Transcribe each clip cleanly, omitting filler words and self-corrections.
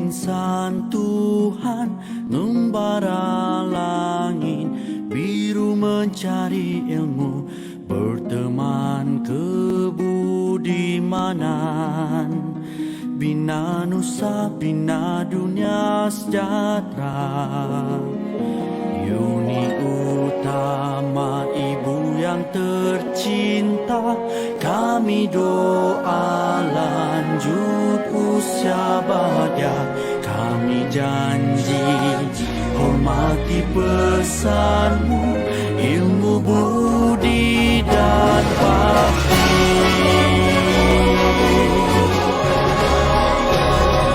insan Tuhan membara langit biru mencari ilmu, berteman kebudimanan, bina nusa bina dunia sejahtera. Yuni utama ibu yang tercinta, kami doa lanjut usia bahagia. Kami janji hormati pesanmu, ilmu budi dan bakti.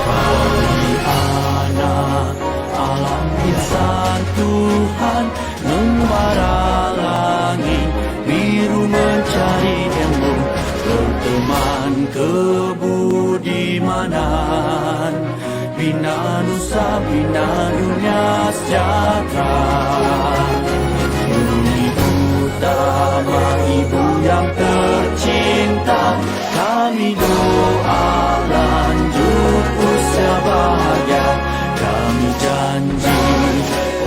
Kami anak alam insan Tuhan membara langit biru mencari ilmu, berteman kebudimanan, bina nusa bina dunia sejahtera. Bumi utama ibu yang tercinta, kami doa lanjut usia bahagia. Kami janji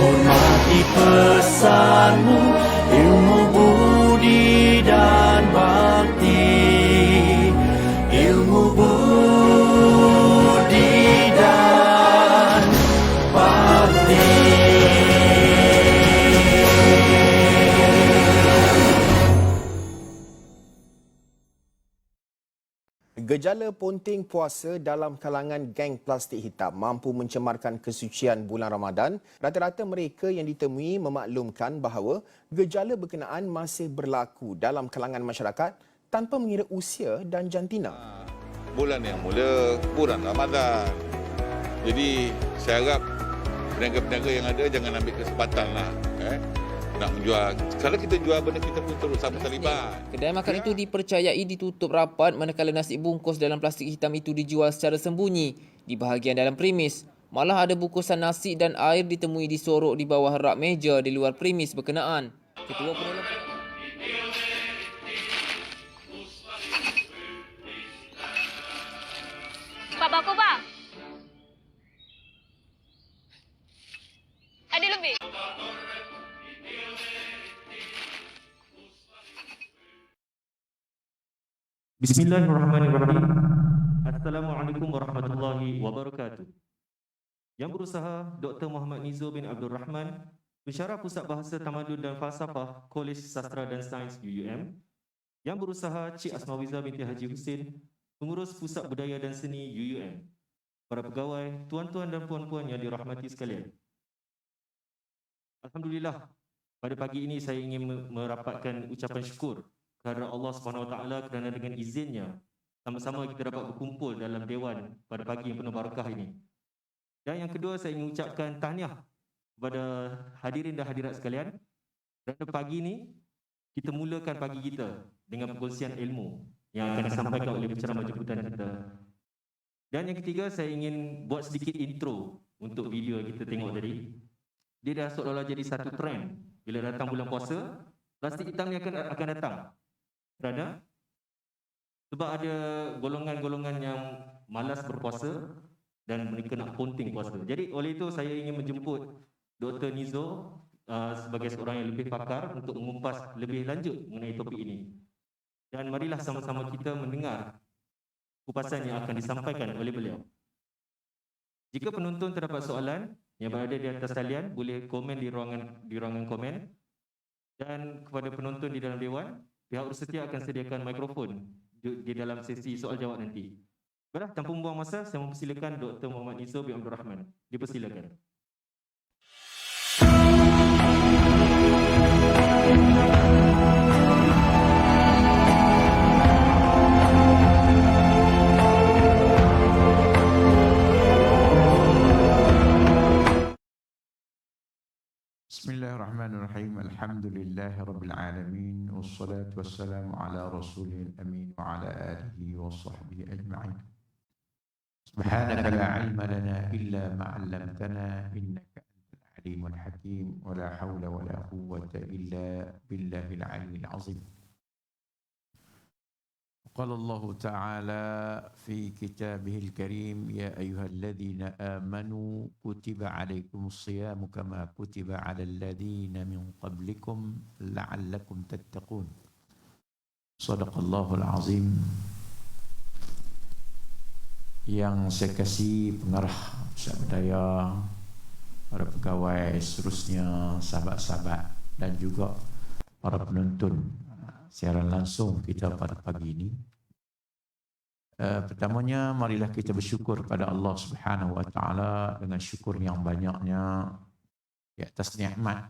hormati pesanmu, ilmu budi dan bakti, ilmu budi dan bakti. Gejala ponting puasa dalam kalangan geng plastik hitam mampu mencemarkan kesucian bulan Ramadan. Rata-rata mereka yang ditemui memaklumkan bahawa gejala berkenaan masih berlaku dalam kalangan masyarakat tanpa mengira usia dan jantina. Bulan yang mula bulan Ramadan. Jadi saya harap peniaga-peniaga yang ada jangan ambil kesempatan lah. Nak menjual. Kalau kita jual benda kita pun terus sama terlibat. Kedai makan itu dipercayai ditutup rapat manakala nasi bungkus dalam plastik hitam itu dijual secara sembunyi di bahagian dalam premis. Malah ada bungkusan nasi dan air ditemui disorok di bawah rak meja di luar premis berkenaan. Ketua Penolong Pak Bako, bang. Ada lebih? Bismillahirrahmanirrahim. Assalamualaikum warahmatullahi wabarakatuh. Yang berusaha Dr. Muhammad Nizo bin Abdul Rahman, Pensyarah Pusat Bahasa Tamadun dan Falsafah Kolej Sastra dan Sains UUM. Yang berusaha Cik Asmawiza binti Haji Husin, Pengurus Pusat Budaya dan Seni UUM. Para pegawai, tuan-tuan dan puan-puan yang dirahmati sekalian. Alhamdulillah, pada pagi ini saya ingin merapatkan ucapan syukur kerana Allah SWT kerana dengan izinnya sama-sama kita dapat berkumpul dalam dewan pada pagi yang penuh barakah ini. Dan yang kedua, saya ingin ucapkan tahniah kepada hadirin dan hadirat sekalian kerana pagi ini kita mulakan pagi kita dengan perkongsian ilmu yang akan disampaikan oleh penceramah jemputan kita. Dan yang ketiga, saya ingin buat sedikit intro untuk video yang kita tengok tadi. Dia dah seolah-olah jadi satu trend. Bila datang bulan puasa, plastik hitam ni akan datang. Kerana sebab ada golongan-golongan yang malas berpuasa dan mereka nak ponting puasa. Jadi oleh itu saya ingin menjemput Dr. Nizo sebagai seorang yang lebih pakar untuk mengupas lebih lanjut mengenai topik ini. Dan marilah sama-sama kita mendengar kupasan yang akan disampaikan oleh beliau. Jika penonton terdapat soalan yang berada di atas talian, boleh komen di ruangan komen. Dan kepada penonton di dalam dewan, pihak bersedia akan sediakan mikrofon di dalam sesi soal jawab nanti. Baiklah, tanpa membuang masa, saya mempersilakan Dr. Muhammad Nizo bin Abdul Rahman. Dipersilakan. Bismillahirrahmanirrahim. Alhamdulillahi rabbil alamin, wassalatu wassalamu ala rasulil amin wa ala alihi wa sahbihi ajma'in. Subhanaka la ilma lana illa ma 'allamtana innaka antal alimul hakim wa la hawla wa la quwwata illa billahil aliyyil azim. قال الله تعالى في كتابه الكريم يا أيها الذين آمنوا كتب عليكم الصيام كما كتب على الذين من قبلكم لعلكم تتقون صدق الله العظيم. Yang saya kasih pengarah Pusat Budaya, para pegawai seterusnya, sahabat-sahabat dan juga para penonton siaran langsung kita pada pagi ini. Pertamanya marilah kita bersyukur pada Allah Subhanahu wa taala dengan syukur yang banyaknya di atas nikmat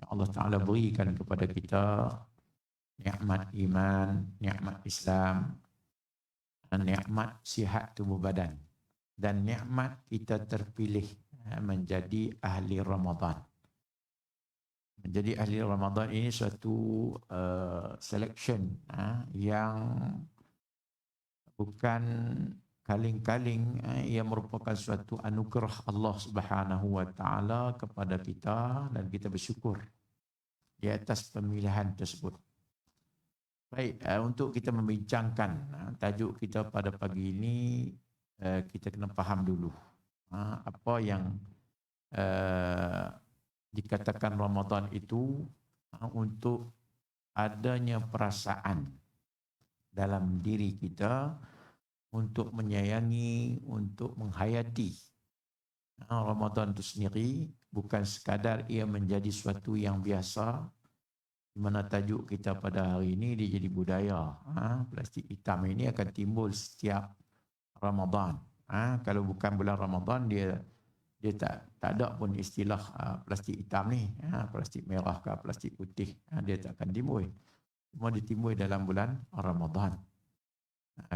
yang Allah taala berikan kepada kita, nikmat iman, nikmat Islam, nikmat sihat tubuh badan dan nikmat kita terpilih menjadi ahli Ramadan. Menjadi ahli Ramadan ini suatu selection yang bukan kaling-kaling, ia merupakan suatu anugerah Allah Subhanahu wa taala kepada kita dan kita bersyukur di atas pemilihan tersebut. Baik, untuk kita membincangkan tajuk kita pada pagi ini, kita kena faham dulu apa yang dikatakan Ramadan itu untuk adanya perasaan dalam diri kita untuk menyayangi, untuk menghayati. Ramadan itu sendiri bukan sekadar ia menjadi suatu yang biasa, di mana tajuk kita pada hari ini dia jadi budaya. Plastik hitam ini akan timbul setiap Ramadan. Kalau bukan bulan Ramadan dia tak ada pun istilah plastik hitam ni, plastik merah ke plastik putih, dia tak akan timbul. Semua ditimbul dalam bulan Ramadan.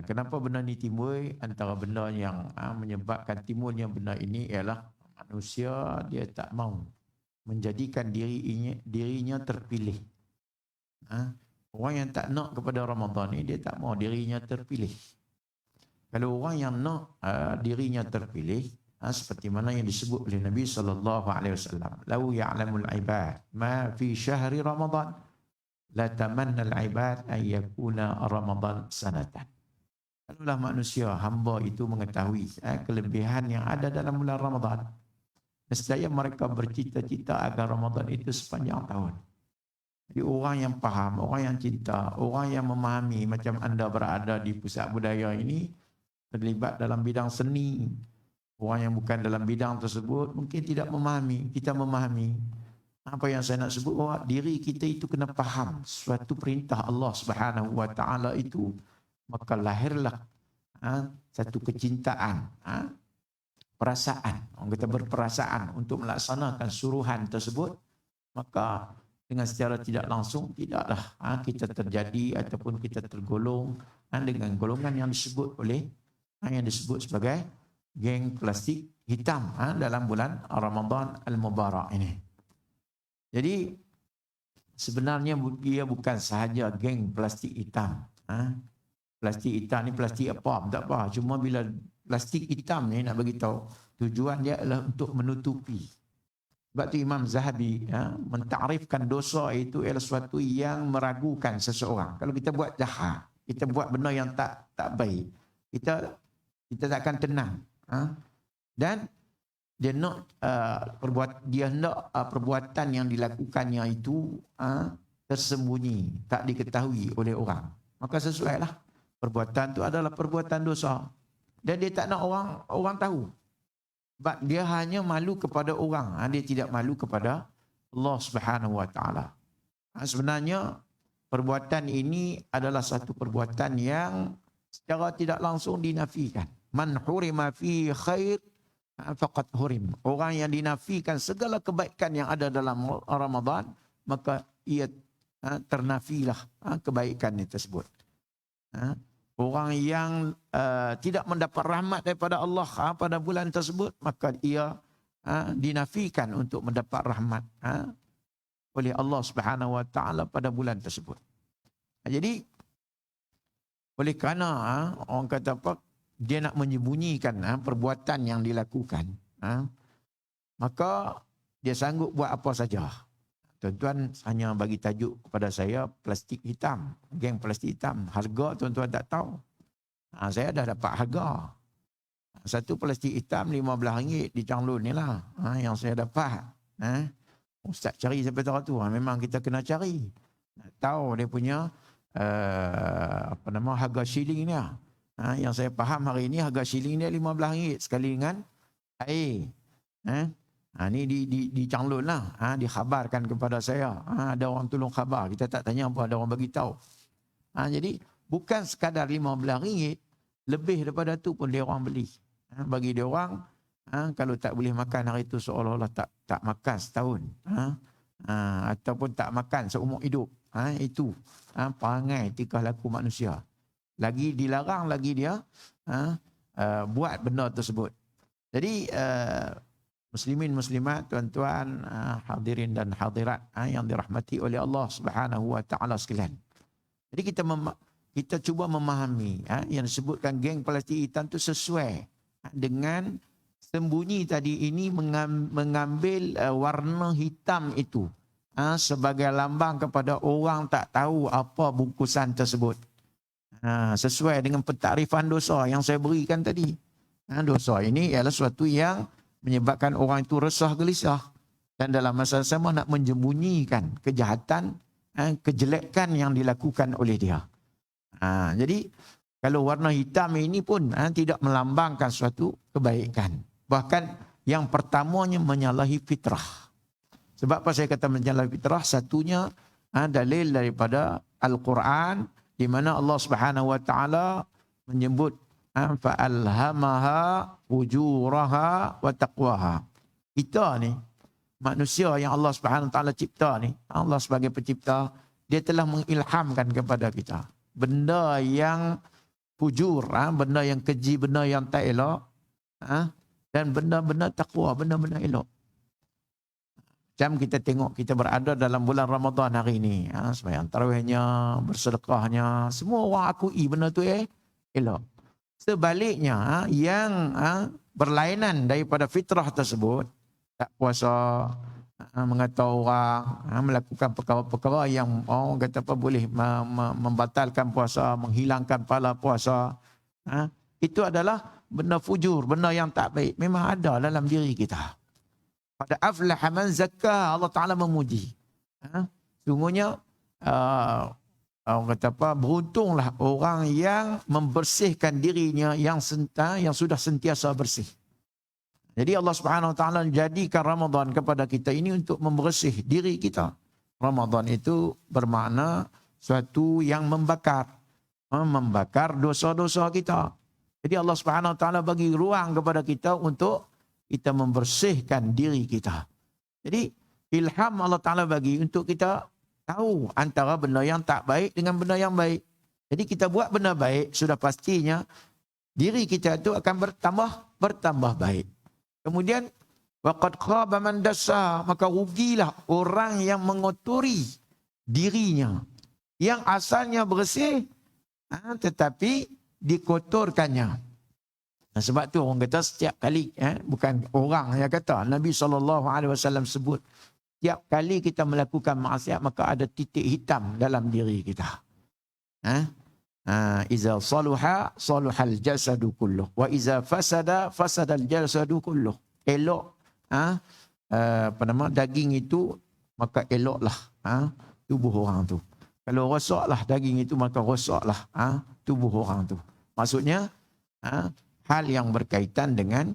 Kenapa benda ni timbul? Antara benda yang menyebabkan timbulnya benda ini ialah manusia dia tak mau menjadikan dirinya terpilih. Orang yang tak nak kepada Ramadan ni dia tak mau dirinya terpilih. Kalau orang yang nak dirinya terpilih, seperti mana yang disebut oleh Nabi SAW, "Lau ya'lamul ibad ma fi syahri Ramadan la tamanna al-ibad an yakuna Ramadan sanatan." Kalaulah manusia, hamba itu mengetahui kelebihan yang ada dalam bulan Ramadan, nescaya mereka bercita-cita agar Ramadan itu sepanjang tahun. Jadi orang yang faham, orang yang cinta, orang yang memahami, macam anda berada di pusat budaya ini, terlibat dalam bidang seni. Orang yang bukan dalam bidang tersebut mungkin tidak memahami. Kita memahami. Apa yang saya nak sebut, bahawa diri kita itu kena faham suatu perintah Allah Subhanahu wa taala itu, maka lahirlah satu kecintaan, perasaan. Orang kita berperasaan untuk melaksanakan suruhan tersebut, maka dengan secara tidak langsung tidaklah kita terjadi ataupun kita tergolong dengan golongan yang disebut sebagai geng plastik hitam dalam bulan Ramadan Al-Mubarak ini. Jadi sebenarnya dia bukan sahaja geng plastik hitam. Plastik hitam ni plastik apa? Tak apa. Cuma bila plastik hitam ni nak bagi tahu, tujuan dia adalah untuk menutupi. Sebab tu Imam Zahabi mentakrifkan dosa itu adalah sesuatu yang meragukan seseorang. Kalau kita buat jahat, kita buat benda yang tak baik, kita tak akan tenang. Dan dia nak perbuatan yang dilakukannya itu tersembunyi, tak diketahui oleh orang. Maka sesuailah perbuatan itu adalah perbuatan dosa. Dan dia tak nak orang tahu. Sebab dia hanya malu kepada orang, dia tidak malu kepada Allah Subhanahu wa taala. Sebenarnya perbuatan ini adalah satu perbuatan yang secara tidak langsung dinafikan. Man hurima fi khair faqad hurim. Orang yang dinafikan segala kebaikan yang ada dalam Ramadan, maka ia ternafilah kebaikan tersebut. Orang yang tidak mendapat rahmat daripada Allah pada bulan tersebut, maka ia dinafikan untuk mendapat rahmat oleh Allah Subhanahu wa taala pada bulan tersebut. Jadi oleh kerana orang kata apa, dia nak menyembunyikan perbuatan yang dilakukan, maka dia sanggup buat apa saja. Tuan-tuan hanya bagi tajuk kepada saya plastik hitam, geng plastik hitam. Harga tuan-tuan tak tahu. Saya dah dapat harga. Satu plastik hitam RM15 di Changlun ni lah. Yang saya dapat. Ustaz cari sampai tahu tu. Memang kita kena cari. Nak tahu dia punya harga shilling ni lah. Yang saya faham hari ni harga shilling dia RM15 sekali dengan air. Ni di Changlun lah. Dikhabarkan kepada saya. Ada orang tolong khabar. Kita tak tanya apa, ada orang bagi tahu. Jadi bukan sekadar RM15, lebih daripada tu pun dia orang beli. Bagi dia orang, kalau tak boleh makan hari tu seolah-olah tak makan setahun. Ataupun tak makan seumur hidup. Itu perangai tingkah laku manusia. Lagi dilarang lagi dia buat benda tersebut. Jadi muslimin muslimat, tuan-tuan, hadirin dan hadirat yang dirahmati oleh Allah Subhanahu wa taala sekalian. Jadi kita cuba memahami yang disebutkan geng plastik hitam itu sesuai dengan sembunyi tadi ini mengambil warna hitam itu sebagai lambang kepada orang tak tahu apa bungkusan tersebut. Sesuai dengan pentarifan dosa yang saya berikan tadi. Dosa ini ialah sesuatu yang menyebabkan orang itu resah gelisah dan dalam masa sama nak menjembunyikan kejahatan, kejelekan yang dilakukan oleh dia. Jadi kalau warna hitam ini pun tidak melambangkan suatu kebaikan. Bahkan yang pertamanya menyalahi fitrah. Sebab apa saya kata menyalahi fitrah? Satunya dalil daripada Al-Quran di mana Allah Subhanahu wa taala menyebut fa'alhamaha ujuraha wa taqwaha. Kita ni manusia yang Allah Subhanahu wa taala cipta ni, Allah sebagai pencipta, dia telah mengilhamkan kepada kita benda yang fujur, benda yang keji, benda yang tak elok, dan benda-benda takwa, benda-benda elok. Macam kita tengok kita berada dalam bulan Ramadan hari ini, sembahyang tarawihnya, bersedekahnya, semua orang akui benda tu elok. Sebaliknya, yang berlainan daripada fitrah tersebut, tak puasa, mengata orang, melakukan perkara-perkara yang orang kata apa boleh membatalkan puasa, menghilangkan pahala puasa, itu adalah benda fujur, benda yang tak baik. Memang ada dalam diri kita. Pada aflaha man zakka, Allah Ta'ala memuji. Sungguhnya orang kata apa, beruntunglah orang yang membersihkan dirinya yang sudah sentiasa bersih. Jadi Allah Subhanahu wa taala jadikan Ramadan kepada kita ini untuk membersih diri kita. Ramadan itu bermakna suatu yang membakar dosa-dosa kita. Jadi Allah Subhanahu wa taala bagi ruang kepada kita untuk kita membersihkan diri kita. Jadi ilham Allah Ta'ala bagi untuk kita tahu antara benda yang tak baik dengan benda yang baik. Jadi kita buat benda baik, sudah pastinya diri kita itu akan bertambah baik. Kemudian waqad khaba man dassa, maka rugilah orang yang mengotori dirinya yang asalnya bersih tetapi dikotorkannya. Sebab tu orang kata setiap kali, bukan orang yang kata, Nabi SAW sebut, setiap kali kita melakukan maksiat maka ada titik hitam dalam diri kita. Iza saluha saluhal jasadu kulluh wa iza fasada fasadal jasadu kulluh. Elok daging itu maka eloklah tubuh orang tu. Kalau rosaklah daging itu maka rosaklah tubuh orang tu. Maksudnya hal yang berkaitan dengan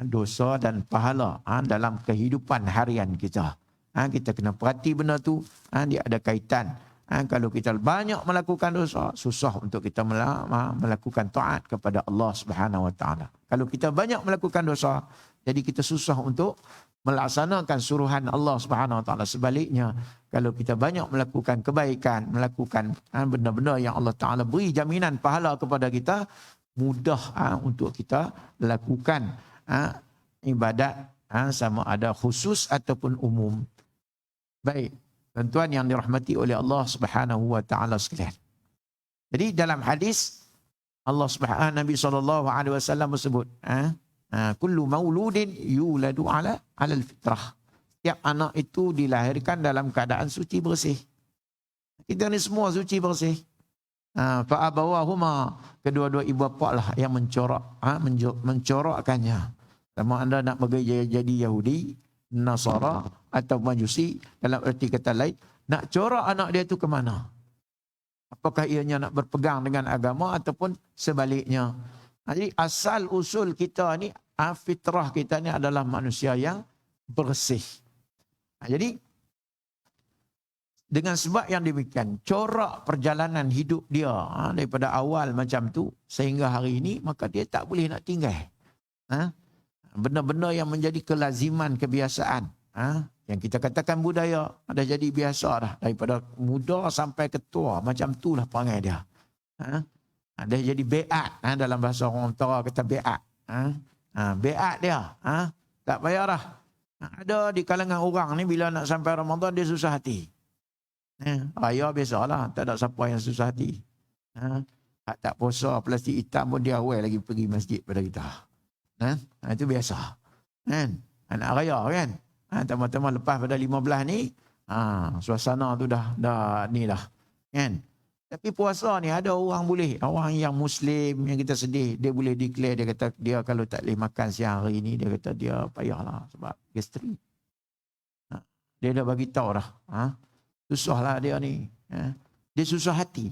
dosa dan pahala dalam kehidupan harian kita. Kita kena perhati benda tu, dia ada kaitan. Kalau kita banyak melakukan dosa, susah untuk kita melakukan taat kepada Allah Subhanahu wa taala. Kalau kita banyak melakukan dosa, jadi kita susah untuk melaksanakan suruhan Allah Subhanahu wa taala. Sebaliknya, kalau kita banyak melakukan kebaikan, melakukan benda-benda yang Allah Taala beri jaminan pahala kepada kita, mudah untuk kita lakukan ibadat sama ada khusus ataupun umum. Baik, tuan-tuan yang dirahmati oleh Allah Subhanahu wa taala sekalian. Jadi dalam hadis Allah Subhanahu Nabi SAW bersebut, kullu mauludin yuladu ala al-fitrah. Tiap anak itu dilahirkan dalam keadaan suci bersih. Kita ni semua suci bersih. Fa abawahuma, kedua-dua ibu bapa lah yang mencorakkannya. Sama anda nak jadi Yahudi, Nasara atau Majusi, dalam erti kata lain, nak corak anak dia tu ke mana? Apakah ianya nak berpegang dengan agama ataupun sebaliknya? Jadi asal usul kita ni, fitrah kita ni adalah manusia yang bersih. Jadi dengan sebab yang demikian, corak perjalanan hidup dia daripada awal macam tu sehingga hari ini, maka dia tak boleh nak tinggal. Benda-benda yang menjadi kelaziman, kebiasaan. Yang kita katakan budaya, dah jadi biasa dah. Daripada muda sampai ke tua, macam tu lah perangai dia. Dah jadi beat. Dalam bahasa orang utara kata beat. Beat dia. Tak payah dah. Ada di kalangan orang ni bila nak sampai Ramadan dia susah hati. Raya biasalah, tak ada siapa yang susah hati. Tak puasa plastik hitam pun dia awal lagi pergi masjid pada kita. Itu biasa. Anak raya kan. Teman-teman lepas pada 15 ni, suasana tu dah ni dah. Kan? Tapi puasa ni ada orang yang Muslim yang kita sedih, dia boleh declare, dia kata dia kalau tak boleh makan siang hari ni, dia kata dia payahlah sebab gastrik. Dia dah bagi tahu dah. Susahlah dia ni. Dia susah hati.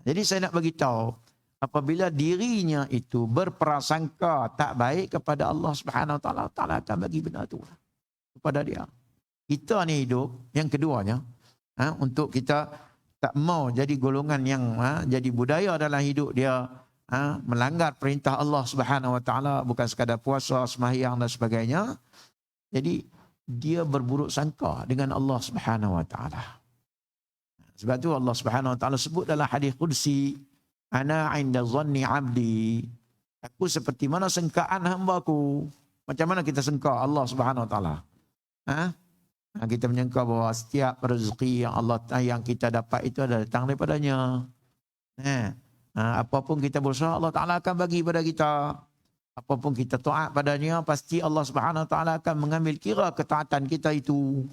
Jadi saya nak bagi tahu, apabila dirinya itu berprasangka tak baik kepada Allah Subhanahu Wa Taala, Allah akan bagi benda tu kepada dia. Kita ni hidup, yang keduanya, untuk kita tak mau jadi golongan yang jadi budaya dalam hidup dia, melanggar perintah Allah Subhanahu Wa Taala, bukan sekadar puasa, sembahyang dan sebagainya. Jadi dia berburuk sangka dengan Allah Subhanahu Wa Taala. Sebab tu Allah Subhanahu Wa Taala sebut dalam hadis qudsi, ana 'inda dhanni 'abdi. Aku seperti mana sangkaan hamba-Ku. Macam mana kita sangka Allah Subhanahu Wa Taala? Kita menyangka bahawa setiap rezeki yang kita dapat itu adalah datang daripadanya. Apapun kita berusaha, Allah Ta'ala akan bagi pada kita. Apapun kita taat padanya, pasti Allah Subhanahu Wa Taala akan mengambil kira ketaatan kita itu.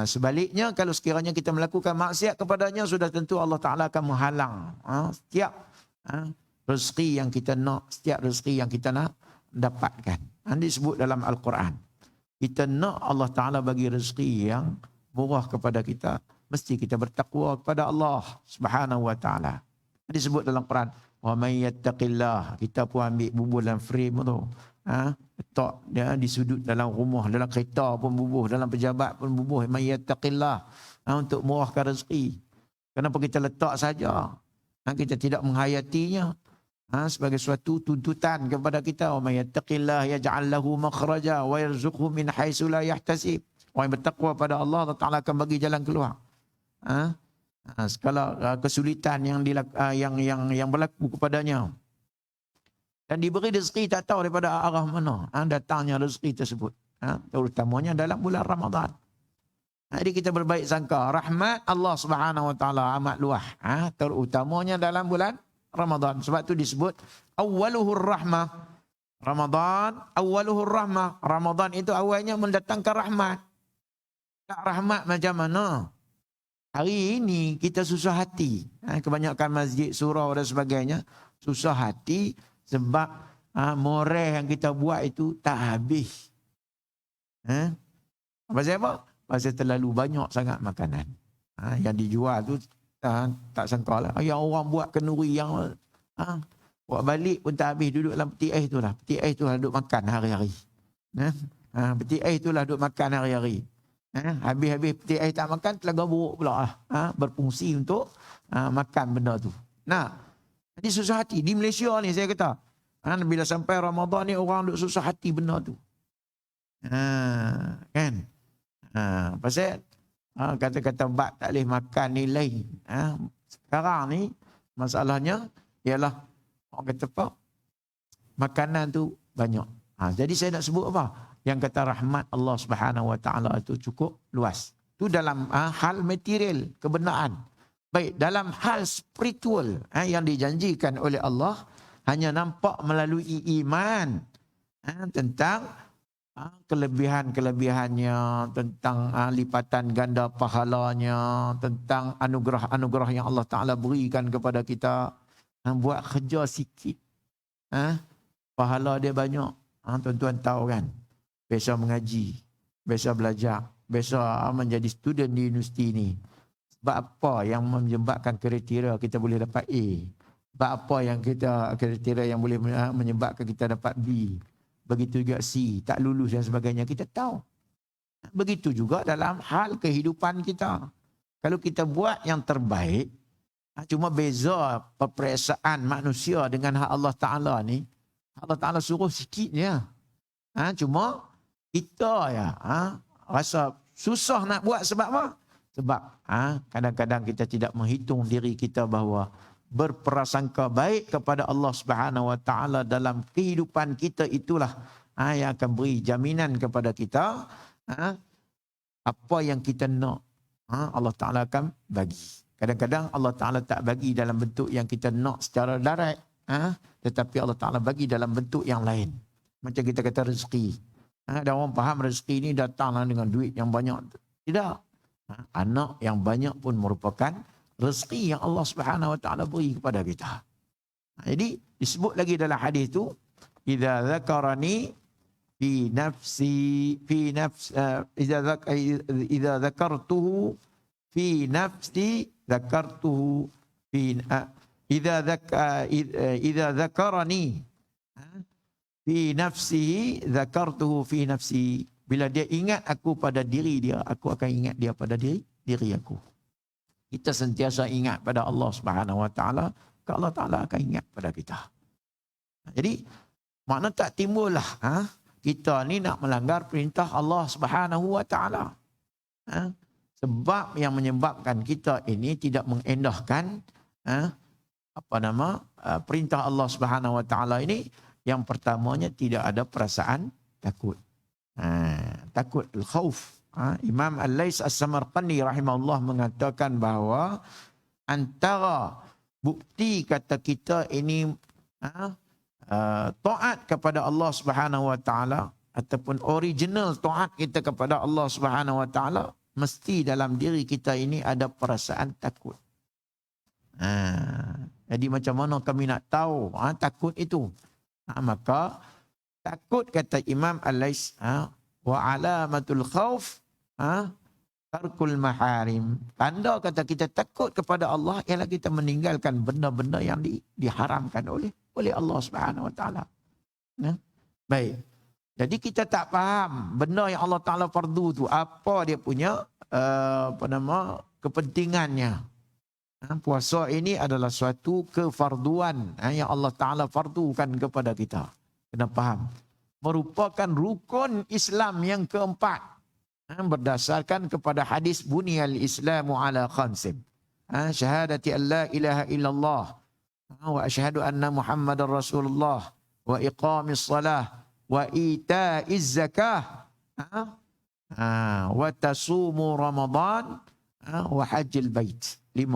Sebaliknya, kalau sekiranya kita melakukan maksiat kepadanya, sudah tentu Allah Ta'ala akan menghalang setiap rezeki yang kita nak, setiap rezeki yang kita nak dapatkan. Disebut dalam Al-Quran. Kita nak Allah Ta'ala bagi rezeki yang murah kepada kita, mesti kita bertakwa kepada Allah Subhanahu Wa Taala. Disebut dalam Quran, wa may yattaqillah, kita pun ambil bubuh dalam frame tu. Letak dia di sudut dalam rumah, dalam kereta pun bubuh, dalam pejabat pun bubuh, may yattaqillah, untuk murahkan rezeki. Kenapa kita letak saja? Kita tidak menghayatinya sebagai suatu tuntutan kepada kita. Wa may yattaqillah yaj'al lahu makhraja wa yarzuqhu min haitsu la yahtasib. Orang yang bertakwa pada Allah, Allah Ta'ala akan bagi jalan keluar. Segala kesulitan yang berlaku kepadanya. Dan diberi rezeki tak tahu daripada arah mana datangnya rezeki tersebut. Terutamanya dalam bulan Ramadan. Jadi kita berbaik sangka, rahmat Allah Subhanahu Wa Taala amat luas. Terutamanya dalam bulan Ramadan. Sebab tu disebut awwaluhur rahmah. Ramadan awwaluhur rahmah. Ramadan itu awalnya mendatangkan rahmat. Tak rahmat macam mana? Hari ini kita susah hati. Kebanyakan masjid, surau dan sebagainya susah hati sebab moreh yang kita buat itu tak habis. Pasal apa? Pasal terlalu banyak sangat makanan. Yang dijual tu tak sangka lah. Yang orang buat kenduri yang buat balik pun tak habis, duduk dalam peti ais tu lah. Peti ais tu lah duduk makan hari-hari. Peti ais tu lah duduk makan hari-hari. Habis-habis peti ais tak makan, telaga buruk pula lah. Berfungsi untuk makan benda tu. Jadi susah hati. Di Malaysia ni saya kata, bila sampai Ramadan ni orang duk susah hati benda tu. Kan? Pasal kata-kata bab tak boleh makan ni lain. Sekarang ni masalahnya ialah orang kata apa? Makanan tu banyak. Jadi saya nak sebut apa? Yang kata rahmat Allah Subhanahu Wa Taala itu cukup luas. Itu dalam hal material, kebenaran. Baik, dalam hal spiritual yang dijanjikan oleh Allah hanya nampak melalui iman tentang kelebihan-kelebihannya, tentang lipatan ganda pahalanya, tentang anugerah-anugerah yang Allah Ta'ala berikan kepada kita. Buat kerja sikit, pahala dia banyak. Tuan-tuan tahu kan, biasa mengaji, biasa belajar, biasa menjadi student di universiti ni. Sebab apa yang menyebabkan kriteria kita boleh dapat A? Sebab apa yang kriteria yang boleh menyebabkan kita dapat B? Begitu juga C, tak lulus dan sebagainya, kita tahu. Begitu juga dalam hal kehidupan kita. Kalau kita buat yang terbaik, cuma beza peperiksaan manusia dengan hak Allah Ta'ala ni, Allah Ta'ala suruh sikit je. Cuma kita rasa susah nak buat sebab apa? Sebab kadang-kadang kita tidak menghitung diri kita bahawa berprasangka baik kepada Allah Subhanahu Wa Ta'ala dalam kehidupan kita itulah yang akan beri jaminan kepada kita apa yang kita nak, Allah Ta'ala akan bagi. Kadang-kadang Allah Ta'ala tak bagi dalam bentuk yang kita nak secara direct, tetapi Allah Ta'ala bagi dalam bentuk yang lain. Macam kita kata rezeki. Ada orang faham rezeki ni datanglah dengan duit yang banyak. Tidak. Anak yang banyak pun merupakan rezeki yang Allah Subhanahu Wa Ta'ala beri kepada kita. Jadi disebut lagi dalam hadis tu, idza zakarani fi nafsi idza zakartuhu fi nafsi zakartuhu fi idza zakarani fi nafsihi zakartuhu fi nafsi. Bila dia ingat aku pada diri dia, aku akan ingat dia pada diri aku. Kita sentiasa ingat pada Allah Subhanahu Wa Ta'ala, Allah Ta'ala akan ingat pada kita. Jadi makna tak timbullah kita ni nak melanggar perintah Allah Subhanahu Wa Ta'ala. Sebab yang menyebabkan kita ini tidak mengendahkan perintah Allah Subhanahu Wa Ta'ala ini, yang pertamanya tidak ada perasaan takut. Takut, al-khauf. Imam Al-Lais As-Samarqandi rahimahullah mengatakan bahawa antara bukti kata kita ini taat kepada Allah Subhanahu Wa Ta'ala ataupun original taat kita kepada Allah Subhanahu Wa Ta'ala, mesti dalam diri kita ini ada perasaan takut. Jadi macam mana kami nak tahu takut itu? Maka takut, kata Imam Al-Lais, wa alamatul khauf tarkul maharim. Tanda kata kita takut kepada Allah ialah kita meninggalkan benda-benda yang diharamkan oleh Allah Subhanahu Wa Ta'ala. Baik. Jadi kita tak faham benda yang Allah Ta'ala fardu tu apa dia punya kepentingannya. Puasa ini adalah suatu kefarduan yang Allah Ta'ala fardukan kepada kita. Kena faham. Merupakan rukun Islam yang keempat. Berdasarkan kepada hadis buniyal Islamu ala khamsin. Syahadati an la ilaha illallah. Wa asyhadu anna Muhammadar Rasulullah. Wa iqamis salah. Wa ita'iz zakah. Wa tasumu Ramadan. Wa hajjil bait. 5.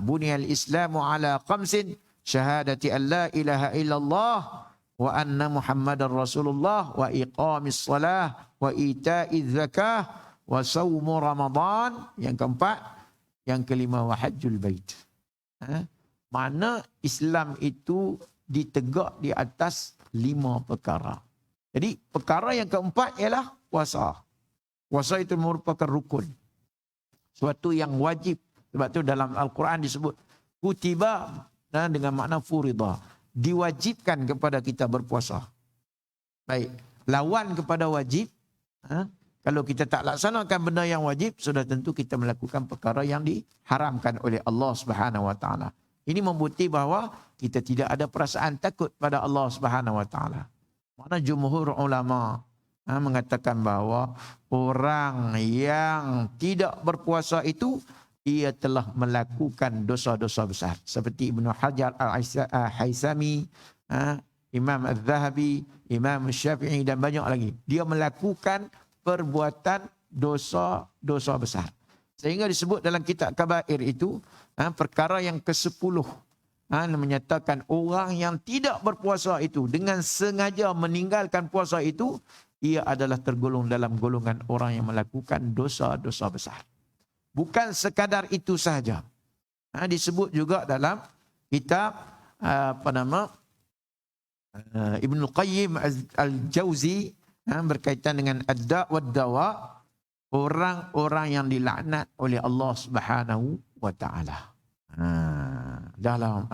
Buniyal Islamu ala khamsin. Syahadati an la ilaha illallah wa anna Muhammadar Rasulullah wa iqamis salah wa ita'iz zakah wa sawmu Ramadan. Yang keempat. Yang kelima, wa hajjul bait. Mana Islam itu ditegak di atas 5 perkara. Jadi perkara yang keempat ialah puasa. Puasa itu merupakan rukun. Suatu yang wajib. Sebab itu dalam Al-Quran disebut kutiba dengan makna furida. Diwajibkan kepada kita berpuasa. Baik. Lawan kepada wajib. Kalau kita tak laksanakan benda yang wajib, sudah tentu kita melakukan perkara yang diharamkan oleh Allah Subhanahu Wa Ta'ala. Ini membukti bahawa kita tidak ada perasaan takut pada Allah Subhanahu Wa Ta'ala. Mana jumhur ulama mengatakan bahawa orang yang tidak berpuasa itu ia telah melakukan dosa-dosa besar. Seperti Ibnu Hajar Al-Haythami, Imam Al-Zahabi, Imam Syafi'i dan banyak lagi. Dia melakukan perbuatan dosa-dosa besar. Sehingga disebut dalam kitab Kabair itu, perkara yang ke-10 menyatakan orang yang tidak berpuasa itu dengan sengaja meninggalkan puasa itu, ia adalah tergolong dalam golongan orang yang melakukan dosa-dosa besar. Bukan sekadar itu sahaja. Disebut juga dalam kitab Ibnul Qayyim Al-Jauzi berkaitan dengan ad-da' wad-dawa, orang-orang yang dilaknat oleh Allah Subhanahu wa taala. Dalam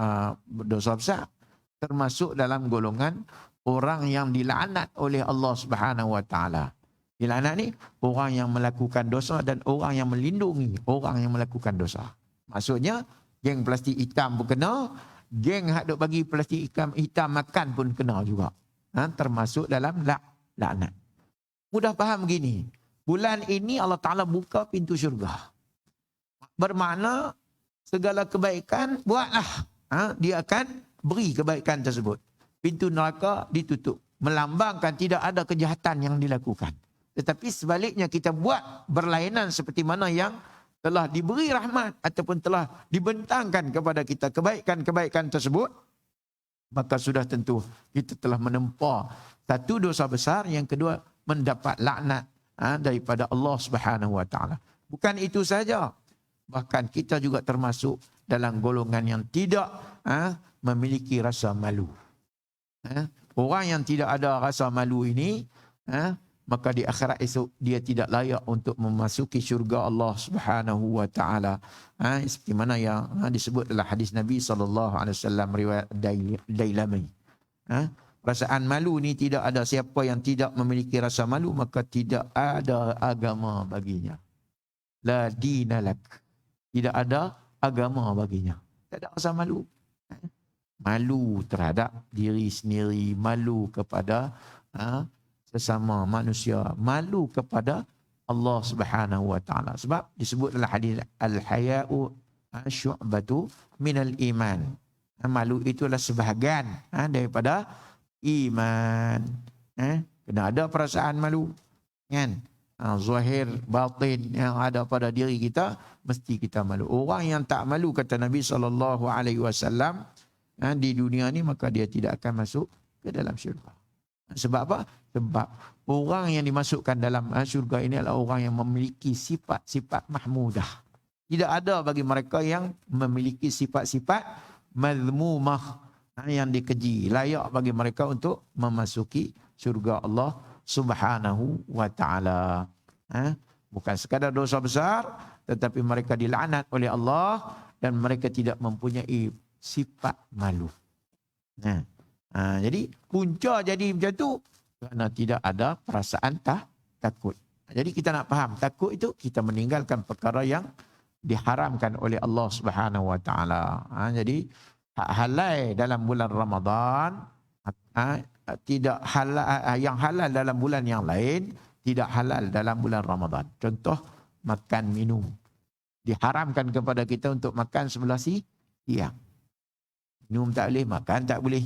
dosa besar termasuk dalam golongan orang yang dilaknat oleh Allah Subhanahu wa taala. Dilaknat ni orang yang melakukan dosa dan orang yang melindungi orang yang melakukan dosa. Maksudnya geng plastik hitam pun kena, geng hak duk bagi plastik hitam makan pun kena juga. Termasuk dalam laknat. Mudah faham begini. Bulan ini Allah Ta'ala buka pintu syurga. Bermakna segala kebaikan buatlah. Dia akan beri kebaikan tersebut. Pintu neraka ditutup. Melambangkan tidak ada kejahatan yang dilakukan. Tetapi sebaliknya kita buat berlainan seperti mana yang telah diberi rahmat ataupun telah dibentangkan kepada kita kebaikan-kebaikan tersebut, maka sudah tentu kita telah menempa satu dosa besar, yang kedua mendapat laknat daripada Allah Subhanahu wa taala. Bukan itu saja, bahkan kita juga termasuk dalam golongan yang tidak memiliki rasa malu. Orang yang tidak ada rasa malu ini, maka di akhirat esok dia tidak layak untuk memasuki syurga Allah Subhanahu wa taala. Seperti mana yang disebut dalam hadis Nabi SAW riwayat Dailami. Perasaan malu ni tidak ada. Siapa yang tidak memiliki rasa malu, maka tidak ada agama baginya. La dinalak. Tidak ada agama baginya. Tak ada rasa malu. Malu terhadap diri sendiri, malu kepada sesama manusia, malu kepada Allah Subhanahu wa taala. Sebab disebut dalam hadis al-haya'u syu'batu minal iman. Malu itulah sebahagian daripada iman. Kena ada perasaan malu, kan? Zahir batin yang ada pada diri kita, mesti kita malu. Orang yang tak malu, kata Nabi SAW, di dunia ni, maka dia tidak akan masuk ke dalam syurga. Sebab apa? Sebab orang yang dimasukkan dalam syurga ini adalah orang yang memiliki sifat-sifat mahmudah. Tidak ada bagi mereka yang memiliki sifat-sifat mazmumah, yang dikeji. Layak bagi mereka untuk memasuki syurga Allah Subhanahu wa taala. Bukan sekadar dosa besar, tetapi mereka dilaknat oleh Allah dan mereka tidak mempunyai sifat malu. Jadi punca jadi macam tu kerana tidak ada perasaan takut. Jadi kita nak faham, takut itu kita meninggalkan perkara yang diharamkan oleh Allah Subhanahu wa taala. Jadi halal dalam bulan Ramadan, tidak halal, yang halal dalam bulan yang lain tidak halal dalam bulan Ramadan. Contoh makan minum. Diharamkan kepada kita untuk makan sebelah siang. Minum tak boleh, makan tak boleh.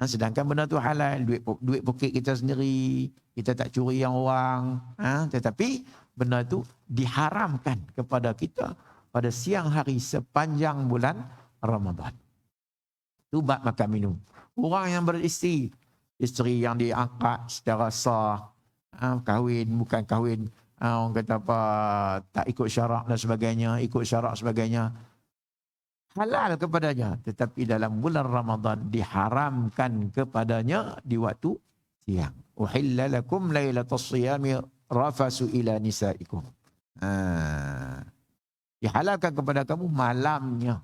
Sedangkan benda tu halal, duit poket kita sendiri, kita tak curi yang orang. Tetapi benda tu diharamkan kepada kita pada siang hari sepanjang bulan Ramadan. Itu bab makan minum. Orang yang beristeri, isteri yang diangkat secara sah, kahwin, bukan kahwin, orang kata apa, tak ikut syarak dan sebagainya, ikut syarak sebagainya, halal kepadanya. Tetapi dalam bulan Ramadan diharamkan kepadanya di waktu siang. Uhilla lakum lailatas siyami rafasu ila nisaikum. Dihalalkan kepada kamu malamnya.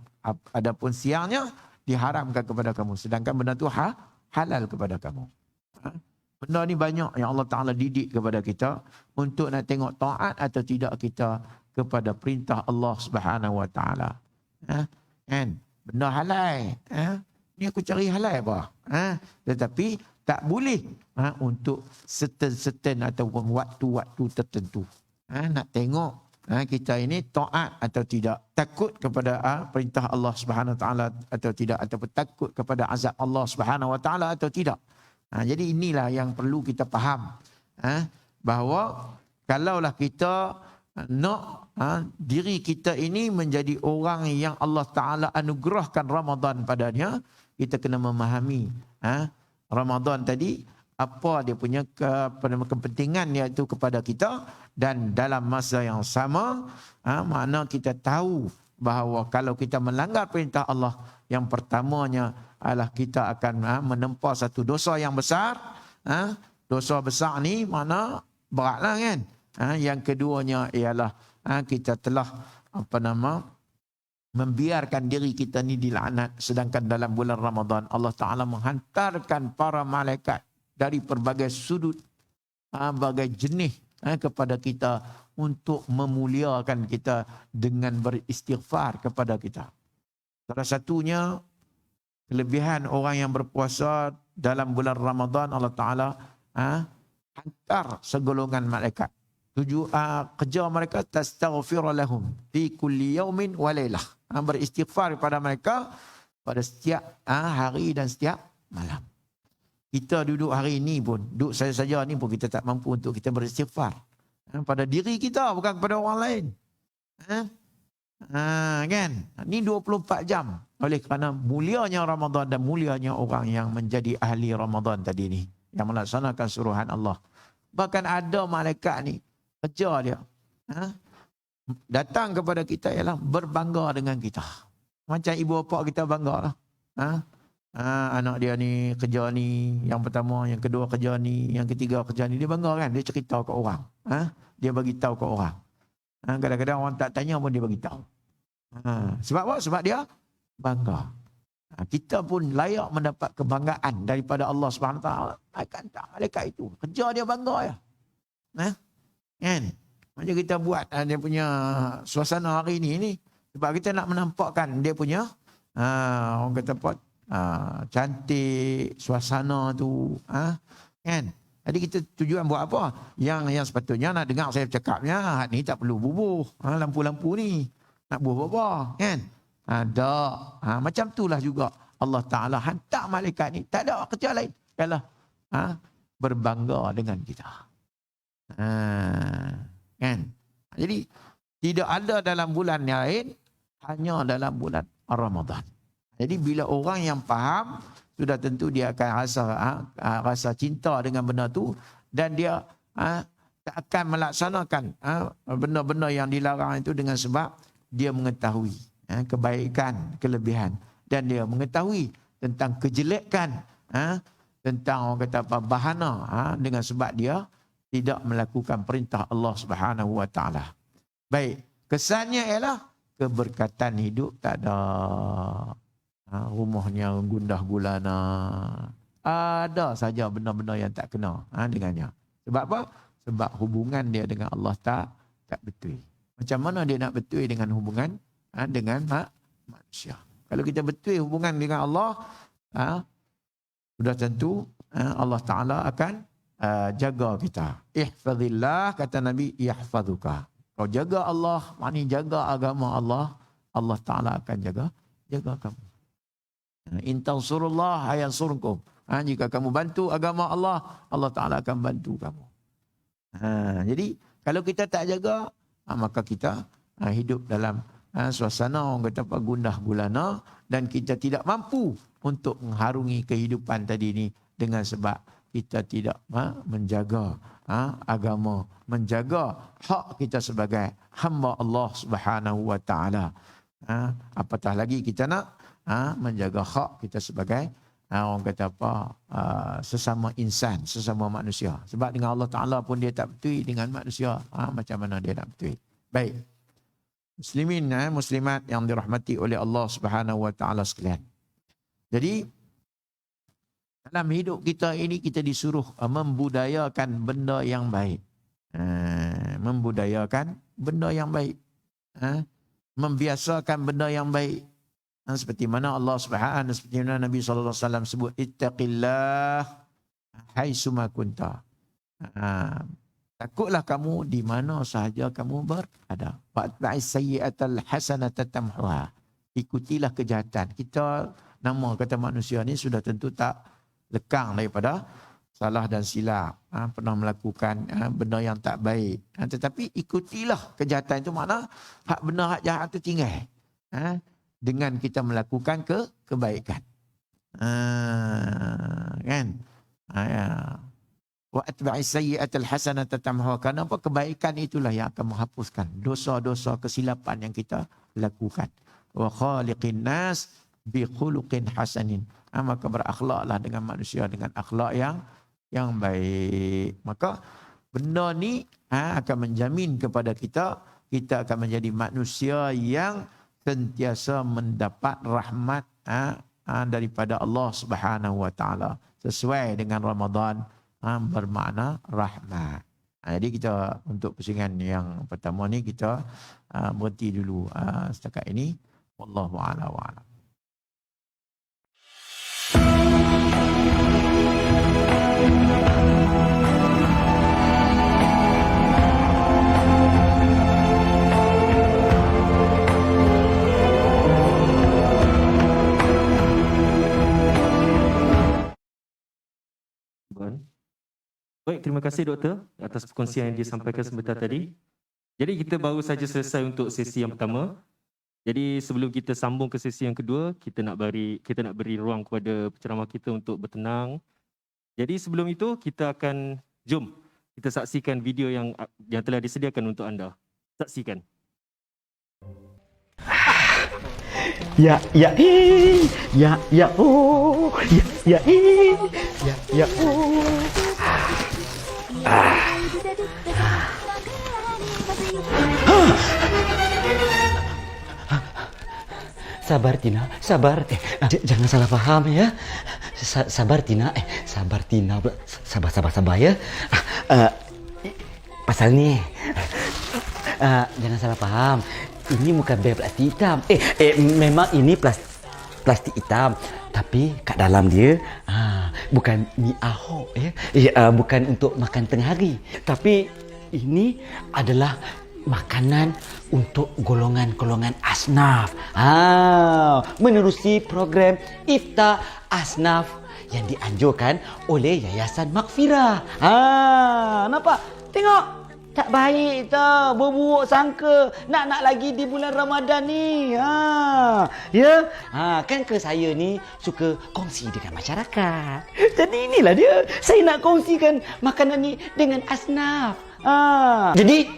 Adapun siangnya diharamkan kepada kamu. Sedangkan benda tu halal kepada kamu. Benda ni banyak yang Allah Ta'ala didik kepada kita untuk nak tengok taat atau tidak kita kepada perintah Allah Subhanahu wa Ta'ala. Kan? Benda halal. Ni aku cari halal apa? Tetapi tak boleh untuk certain ataupun waktu-waktu tertentu. Nak tengok kita ini taat atau tidak, takut kepada perintah Allah Subhanahu wa taala atau tidak, ataupun takut kepada azab Allah Subhanahu wa taala atau tidak. Jadi inilah yang perlu kita faham, bahawa kalaulah kita nak diri kita ini menjadi orang yang Allah Ta'ala anugerahkan Ramadan padanya, kita kena memahami Ramadan tadi, apa dia punya kepentingan iaitu kepada kita, dan dalam masa yang sama makna kita tahu bahawa kalau kita melanggar perintah Allah, yang pertamanya adalah kita akan menempa satu dosa yang besar. Dosa besar ni makna beratlah kan. Yang keduanya ialah kita telah membiarkan diri kita ni dilaknat, sedangkan dalam bulan Ramadan Allah Ta'ala menghantarkan para malaikat dari pelbagai sudut, bagai jenis kepada kita untuk memuliakan kita dengan beristighfar kepada kita. Salah satunya kelebihan orang yang berpuasa dalam bulan Ramadan, Allah Ta'ala hantar segolongan malaikat. Kerja mereka tastaghfir lahum fi kulli yaumin wa lailah. Beristighfar kepada mereka pada setiap hari dan setiap malam. Kita duduk hari ini pun, duduk saya saja ni pun kita tak mampu untuk kita beristighfar pada diri kita, bukan kepada orang lain. Kan? Ni 24 jam. Oleh kerana mulianya Ramadan dan mulianya orang yang menjadi ahli Ramadan tadi ni, yang melaksanakan suruhan Allah. Bahkan ada malaikat ni, kerja dia datang kepada kita ialah berbangga dengan kita. Macam ibu bapa kita bangga lah. Anak dia ni kerja ni, yang pertama, yang kedua kerja ni, yang ketiga kerja ni. Dia bangga kan, dia cerita ke orang. Dia bagi tahu ke orang. Kadang-kadang orang tak tanya pun dia bagi tahu. Sebab apa? Sebab dia bangga. Kita pun layak mendapat kebanggaan daripada Allah Subhanahu Wa Taala. Akan tak malaikat itu kerja dia bangga ya. Kan? Macam kita buat dia punya suasana hari ni sebab kita nak menampakkan dia punya orang kata apa, cantik suasana tu, kan? Jadi kita tujuan buat apa? Yang sepatutnya nak dengar saya cakapnya, ni tak perlu bubuh lampu-lampu ni. Nak bubuh apa? Kan? Ada. Macam itulah juga Allah Ta'ala hantar malaikat ni. Tak ada kerja lain. Ialah berbangga dengan kita. Kan? Jadi tidak ada dalam bulan lain, hanya dalam bulan Ramadan. Jadi bila orang yang faham, sudah tentu dia akan rasa cinta dengan benda tu, dan dia tak akan melaksanakan benda-benda yang dilarang itu dengan sebab dia mengetahui kebaikan, kelebihan, dan dia mengetahui tentang kejelekan, tentang orang kata apa, bahana, dengan sebab dia tidak melakukan perintah Allah Subhanahu Wa Taala. Baik, kesannya ialah keberkatan hidup tak ada. Rumahnya gundah gulana. Ada saja benda-benda yang tak kena dengannya. Sebab apa? Sebab hubungan dia dengan Allah tak betul. Macam mana dia nak betul dengan hubungan dengan manusia? Kalau kita betul hubungan dengan Allah, sudah tentu Allah Ta'ala akan jaga kita. Ihfazillah, kata Nabi, yahfazuka. Kau jaga Allah, maknanya jaga agama Allah, Allah Ta'ala akan jaga kamu. In tansurullah yansurkum. Jika kamu bantu agama Allah, Allah Ta'ala akan bantu kamu. Jadi kalau kita tak jaga, maka kita hidup dalam suasana orang kata apa, gundah gulana, dan kita tidak mampu untuk mengharungi kehidupan tadi ni dengan sebab kita tidak menjaga agama, menjaga hak kita sebagai hamba Allah Subhanahu Wa Taala. Apatah lagi kita nak menjaga hak kita sebagai orang kata apa, sesama insan, sesama manusia. Sebab dengan Allah Ta'ala pun dia tak betul, dengan manusia macam mana dia nak betul. Baik, muslimin, muslimat yang dirahmati oleh Allah Subhanahu Wa Ta'ala sekalian. Jadi dalam hidup kita ini kita disuruh membudayakan benda yang baik. Membudayakan benda yang baik. Membiasakan benda yang baik. Seperti mana Allah Subhanahu, seperti mana Nabi SAW sebut, ittaqillah haitsuma kunta. Takutlah kamu di mana sahaja kamu berada. Wa'tba'is sayyi'atal hasanata tamhuha. Ikutilah kejahatan. Kita nama kata manusia ni sudah tentu tak lekang daripada salah dan silap, pernah melakukan benda yang tak baik. Tetapi ikutilah kejahatan itu, makna hak benar hak jahat itu tinggal. Dengan kita melakukan kebaikan. Kan? Ya. Wa atba'i sayyi'atal hasanata tamhuha. Kenapa kebaikan itulah yang akan menghapuskan dosa-dosa kesilapan yang kita lakukan. Wa khaliqin nas bi khuluqin hasanin. Maka berakhlaklah dengan manusia dengan akhlak yang baik. Maka benda ni akan menjamin kepada kita akan menjadi manusia yang sentiasa mendapat rahmat daripada Allah Subhanahu wa taala. Sesuai dengan Ramadan bermakna rahmat. Jadi kita untuk pusingan yang pertama ni kita berhenti dulu setakat ini. Wallahu a'lam wa a'lam. Baik, terima kasih doktor atas perkongsian yang disampaikan sebentar tadi. Jadi kita baru saja selesai untuk sesi yang pertama. Jadi sebelum kita sambung ke sesi yang kedua, kita nak beri ruang kepada penceramah kita untuk bertenang. Jadi sebelum itu jom kita saksikan video yang telah disediakan untuk anda. Saksikan. Ya, oh, ya, oh. Sabar Tina, sabar. Jangan salah paham ya. Sabar Tina, sabar Tina. Sabar ya. Pasal ni. Jangan salah paham. Ini bukan beg plastik hitam. Memang ini plastik hitam. Tapi kat dalam dia bukan mi Ahok bukan untuk makan tengah hari. Tapi ini adalah makanan untuk golongan-golongan asnaf. Menerusi program Iftar Asnaf yang dianjurkan oleh Yayasan Maghfirah. Nampak? Tengok. Tak baik tau, berburuk sangka. Nak lagi di bulan Ramadan ni. Kan ke saya ni suka kongsi dengan masyarakat. Jadi inilah dia. Saya nak kongsikan makanan ni dengan asnaf. Jadi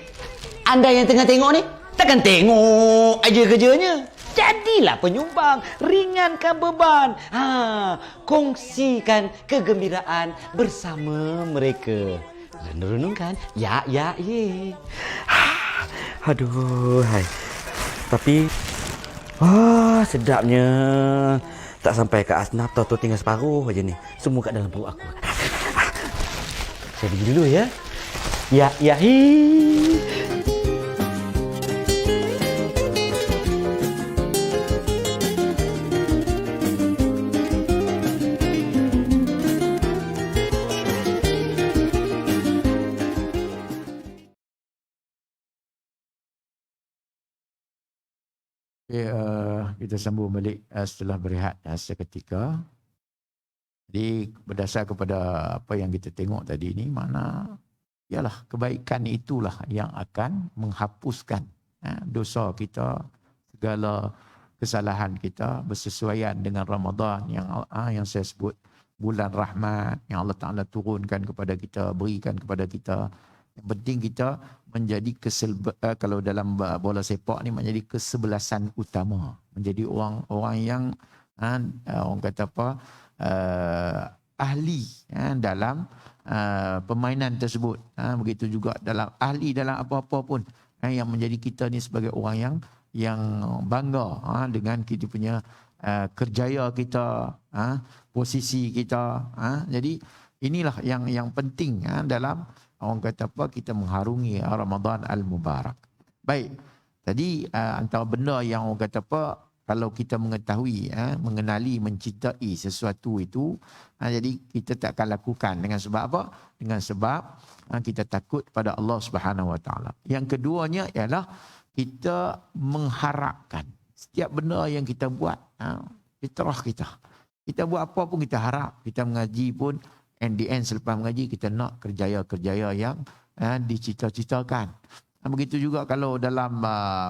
anda yang tengah tengok ni, takkan tengok aja kerjanya. Jadilah penyumbang, ringankan beban. Kongsikan kegembiraan bersama mereka. Renung-renungkan. Ya. Aduh, hai. Tapi sedapnya. Tak sampai ke asnaf tau tinggal separuh aja ni. Semua kat dalam perut aku. Saya pergi dulu ya. Ya. Kita sambung balik setelah berehat seketika. Jadi berdasar kepada apa yang kita tengok tadi ni, mana ialah kebaikan itulah yang akan menghapuskan dosa kita, segala kesalahan kita bersesuaian dengan Ramadan yang saya sebut bulan rahmat yang Allah Ta'ala turunkan kepada kita, berikan kepada kita. Yang penting kita menjadi kalau dalam bola sepak ni menjadi kesebelasan utama, menjadi orang yang orang kata apa, ahli dalam permainan tersebut. Begitu juga ahli dalam apa-apa pun yang menjadi kita ni sebagai orang yang bangga dengan kita punya kerjaya kita, posisi kita. Jadi inilah yang penting dalam orang kata apa, kita mengharungi Ramadan Al-Mubarak. Baik, tadi antara benda yang orang kata apa, kalau kita mengetahui, mengenali, mencintai sesuatu itu, jadi kita tak akan lakukan. Dengan sebab apa? Dengan sebab kita takut pada Allah Subhanahu Wa Taala. Yang keduanya ialah kita mengharapkan setiap benda yang kita buat, fitrah kita. Kita buat apa pun kita harap. Kita mengaji pun And the end selepas mengaji kita nak kerjaya-kerjaya yang dicita-citakan. Begitu juga kalau dalam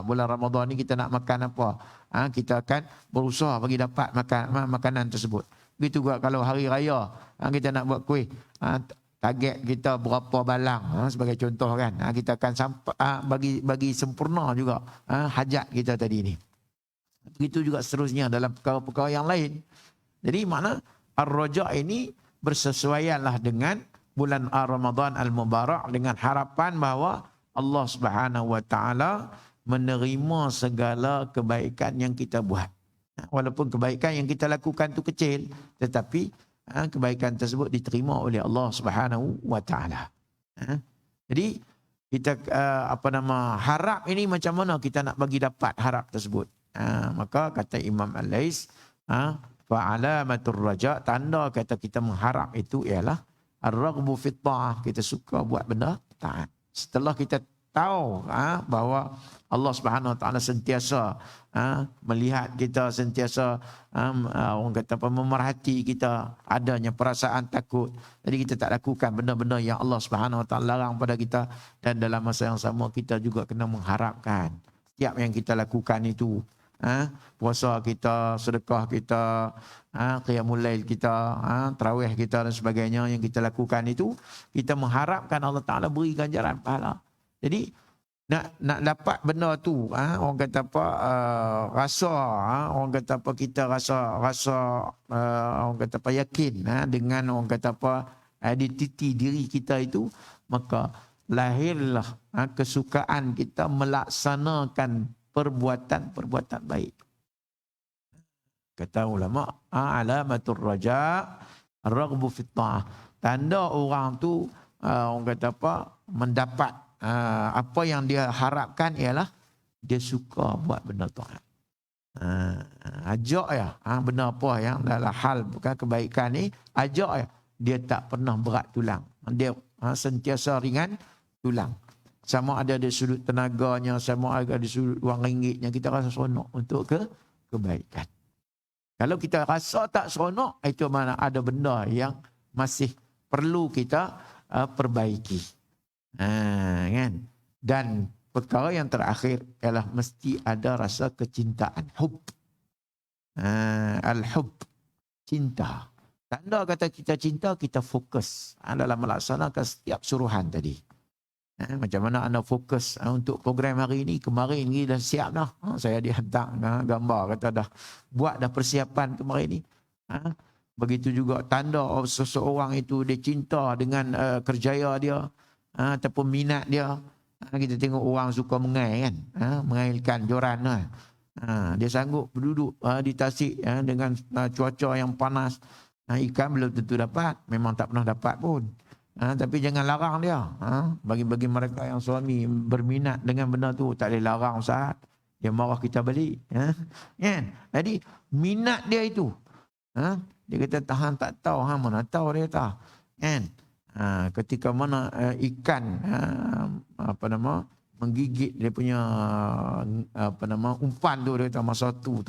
bulan Ramadan ni kita nak makan apa, kita akan berusaha bagi dapat makanan tersebut. Begitu juga kalau hari raya kita nak buat kuih, target kita berapa balang sebagai contoh kan, kita akan bagi sempurna juga hajat kita tadi ni. Begitu juga seterusnya dalam perkara-perkara yang lain. Jadi makna Ar-Raja ini bersesuaianlah dengan bulan Ramadan Al-Mubarak dengan harapan bahawa Allah Subhanahu Wa Taala menerima segala kebaikan yang kita buat. Walaupun kebaikan yang kita lakukan tu kecil, tetapi kebaikan tersebut diterima oleh Allah Subhanahu Wa Taala. Jadi kita harap ini macam mana kita nak bagi dapat harap tersebut. Maka kata Imam Al-Lais, fa'alamatur raja, tanda kata kita mengharap itu ialah ar-raghbu fit ta'ah, kita suka buat benda taat. Setelah kita tahu bahawa Allah Subhanahu Wa Taala sentiasa melihat kita, sentiasa orang kata apa, memerhati kita, adanya perasaan takut. Jadi kita tak lakukan benda-benda yang Allah Subhanahu Wa Taala larang pada kita, dan dalam masa yang sama kita juga kena mengharapkan setiap yang kita lakukan itu, puasa kita, sedekah kita, qiyamul lail kita, tarawih kita dan sebagainya yang kita lakukan itu, kita mengharapkan Allah Taala beri ganjaran pahala. Jadi nak dapat benda tu, orang kata apa, orang kata apa, kita rasa orang kata apa, yakin dengan orang kata apa, identiti diri kita itu, maka lahirlah kesukaan kita melaksanakan perbuatan-perbuatan baik. Kata ulama, alamatur raja ar-raghbu fit ta'ah. Tanda orang tu orang kata apa, mendapat apa yang dia harapkan ialah dia suka buat benda taat. Ajak ya, benda apa yang dalam hal bukan kebaikan ni, ajak ya, dia tak pernah berat tulang. Dia sentiasa ringan tulang. Sama ada di sudut tenaganya, sama ada di sudut wang ringgitnya, kita rasa seronok untuk kebaikan. Kalau kita rasa tak seronok, itu mana ada benda yang masih perlu kita perbaiki. Kan? Dan perkara yang terakhir ialah mesti ada rasa kecintaan, hub. Al-hub, cinta. Tanda kata kita cinta, kita fokus dalam melaksanakan setiap suruhan tadi. Macam mana anda fokus untuk program hari ini, kemarin ni dah siap dah. Saya dihantar gambar, kata dah buat dah persiapan kemarin ni. Begitu juga tanda seseorang itu dia cinta dengan kerjaya dia, ataupun minat dia. Kita tengok orang suka mengai kan, mengailkan joran kan. Dia sanggup berduduk di tasik dengan cuaca yang panas. Ikan belum tentu dapat, memang tak pernah dapat pun. Tapi jangan larang dia. Bagi mereka yang suami berminat dengan benda tu, tak boleh larang Ustaz. Dia marah kita balik. Kan? Jadi minat dia itu. Dia kata tahan tak tahu, mana tahu dia tak. Kan? Ketika mana ikan menggigit dia punya umpan tu, dia kata masa tu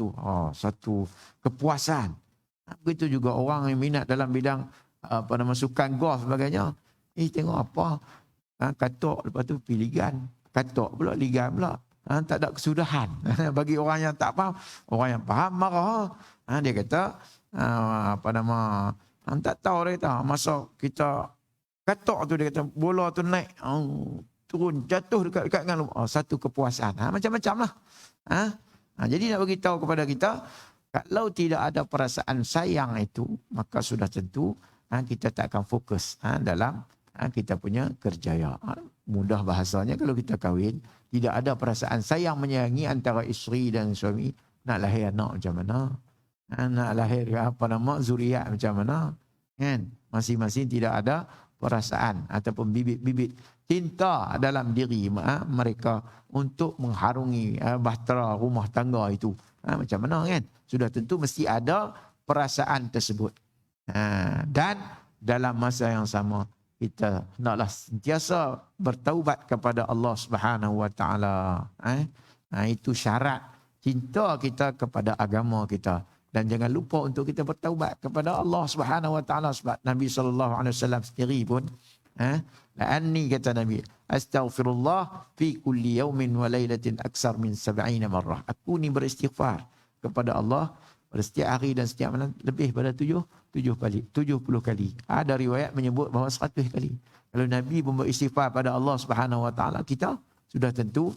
satu kepuasan. Begitu juga orang yang minat dalam bidang sukan golf sebagainya. Tengok apa, katok, lepas tu pergi ligan, katok pula, ligan pula. Tak ada kesudahan. Bagi orang yang tak faham, orang yang faham marah. Dia kata tak tahu, dia kata masa kita katok tu, dia kata bola tu naik, turun, jatuh dekat dengan satu kepuasan. Macam-macam lah. Jadi nak bagi tahu kepada kita, kalau tidak ada perasaan sayang itu, maka sudah tentu kita tak akan fokus dalam kita punya kerjaya. Mudah bahasanya, kalau kita kahwin, tidak ada perasaan sayang menyayangi antara isteri dan suami, nak lahir anak macam mana? Nak lahir zuriat macam mana? Kan? Masing-masing tidak ada perasaan ataupun bibit-bibit cinta dalam diri mereka untuk mengharungi bahtera rumah tangga itu. Macam mana kan? Sudah tentu mesti ada perasaan tersebut. Dan dalam masa yang sama, kita hendaklah sentiasa bertaubat kepada Allah Subhanahu Wa Taala. Itu syarat cinta kita kepada agama kita. Dan jangan lupa untuk kita bertaubat kepada Allah Subhanahu Wa Taala, sebab Nabi SAW sendiri pun la'anni, kata Nabi, astaghfirullah fi kulli yaumin wa lailatin aksar min 70 marrah. Aku ni beristighfar kepada Allah pada setiap hari dan setiap malam lebih pada 70 kali. Ada riwayat menyebut bahawa 100 kali. Kalau Nabi pun beristighfar pada Allah Subhanahu Wa Taala, kita sudah tentu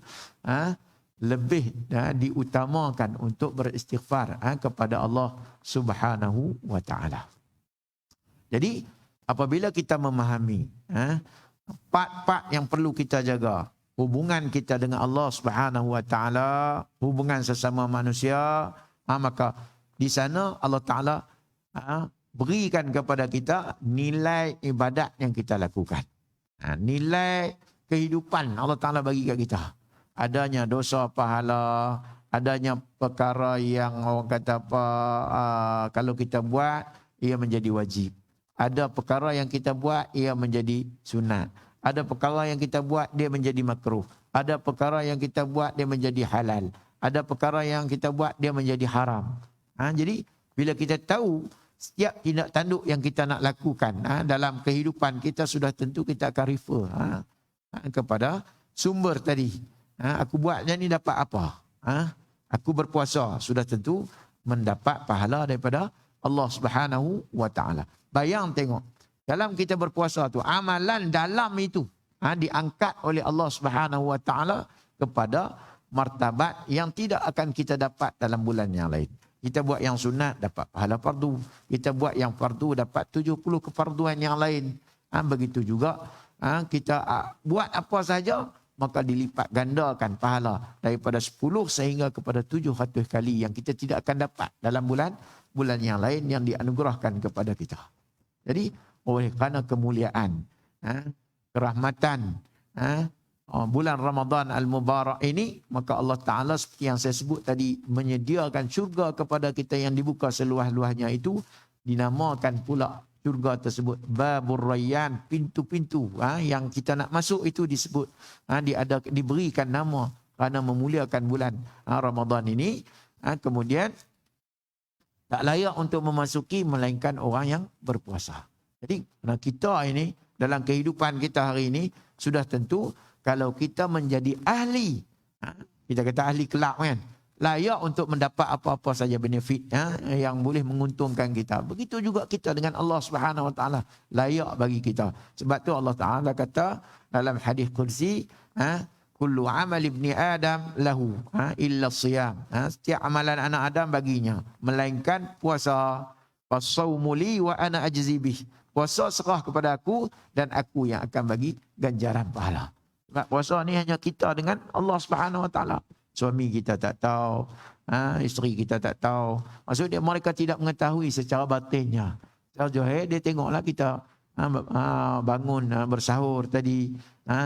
lebih diutamakan untuk beristighfar kepada Allah Subhanahu Wa Taala. Jadi apabila kita memahami part-part yang perlu kita jaga, hubungan kita dengan Allah Subhanahu Wa Taala, hubungan sesama manusia, maka di sana Allah Taala berikan kepada kita nilai ibadat yang kita lakukan. Nilai kehidupan Allah Taala bagi kat kita. Adanya dosa pahala, adanya perkara yang orang kata kalau kita buat ia menjadi wajib. Ada perkara yang kita buat ia menjadi sunat. Ada perkara yang kita buat dia menjadi makruh. Ada perkara yang kita buat dia menjadi halal. Ada perkara yang kita buat dia menjadi haram. Jadi bila kita tahu setiap tindak tanduk yang kita nak lakukan dalam kehidupan kita, sudah tentu kita akan refer kepada sumber tadi. Aku buatnya ni dapat apa? Aku berpuasa, sudah tentu mendapat pahala daripada Allah Subhanahu Wa Taala. Bayang tengok, dalam kita berpuasa tu, amalan dalam itu diangkat oleh Allah Subhanahu Wa Taala kepada martabat yang tidak akan kita dapat dalam bulan yang lain. Kita buat yang sunat dapat pahala fardu. Kita buat yang fardu dapat 70 kefarduan yang lain. Begitu juga kita buat apa saja, maka dilipat gandakan pahala daripada 10 sehingga kepada 700 kali yang kita tidak akan dapat dalam bulan yang lain yang dianugerahkan kepada kita. Jadi oleh kerana kemuliaan, kerahmatan bulan Ramadan Al-Mubarak ini, maka Allah Ta'ala seperti yang saya sebut tadi, menyediakan syurga kepada kita yang dibuka seluas-luasnya itu. Dinamakan pula syurga tersebut Babur Rayyan, pintu-pintu yang kita nak masuk itu disebut, diberikan nama kerana memuliakan bulan Ramadan ini. Kemudian tak layak untuk memasuki melainkan orang yang berpuasa. Jadi kita ini dalam kehidupan kita hari ini sudah tentu, kalau kita menjadi ahli, kita kata ahli kelak kan, layak untuk mendapat apa-apa saja benefit yang boleh menguntungkan kita. Begitu juga kita dengan Allah Subhanahu Wa Taala, layak bagi kita. Sebab tu Allah Taala kata dalam hadis qudsi, kullu amal ibni Adam lahu illa siyam. Setiap amalan anak Adam baginya melainkan puasa. Fasaumu li wa ana ajzi bih. Puasa serah kepada aku dan aku yang akan bagi ganjaran pahala. Sebab puasa ni hanya kita dengan Allah Subhanahu Wa Taala. Suami kita tak tahu, isteri kita tak tahu. Maksudnya mereka tidak mengetahui secara batinnya. Secara zahir dia tengoklah kita bangun bersahur tadi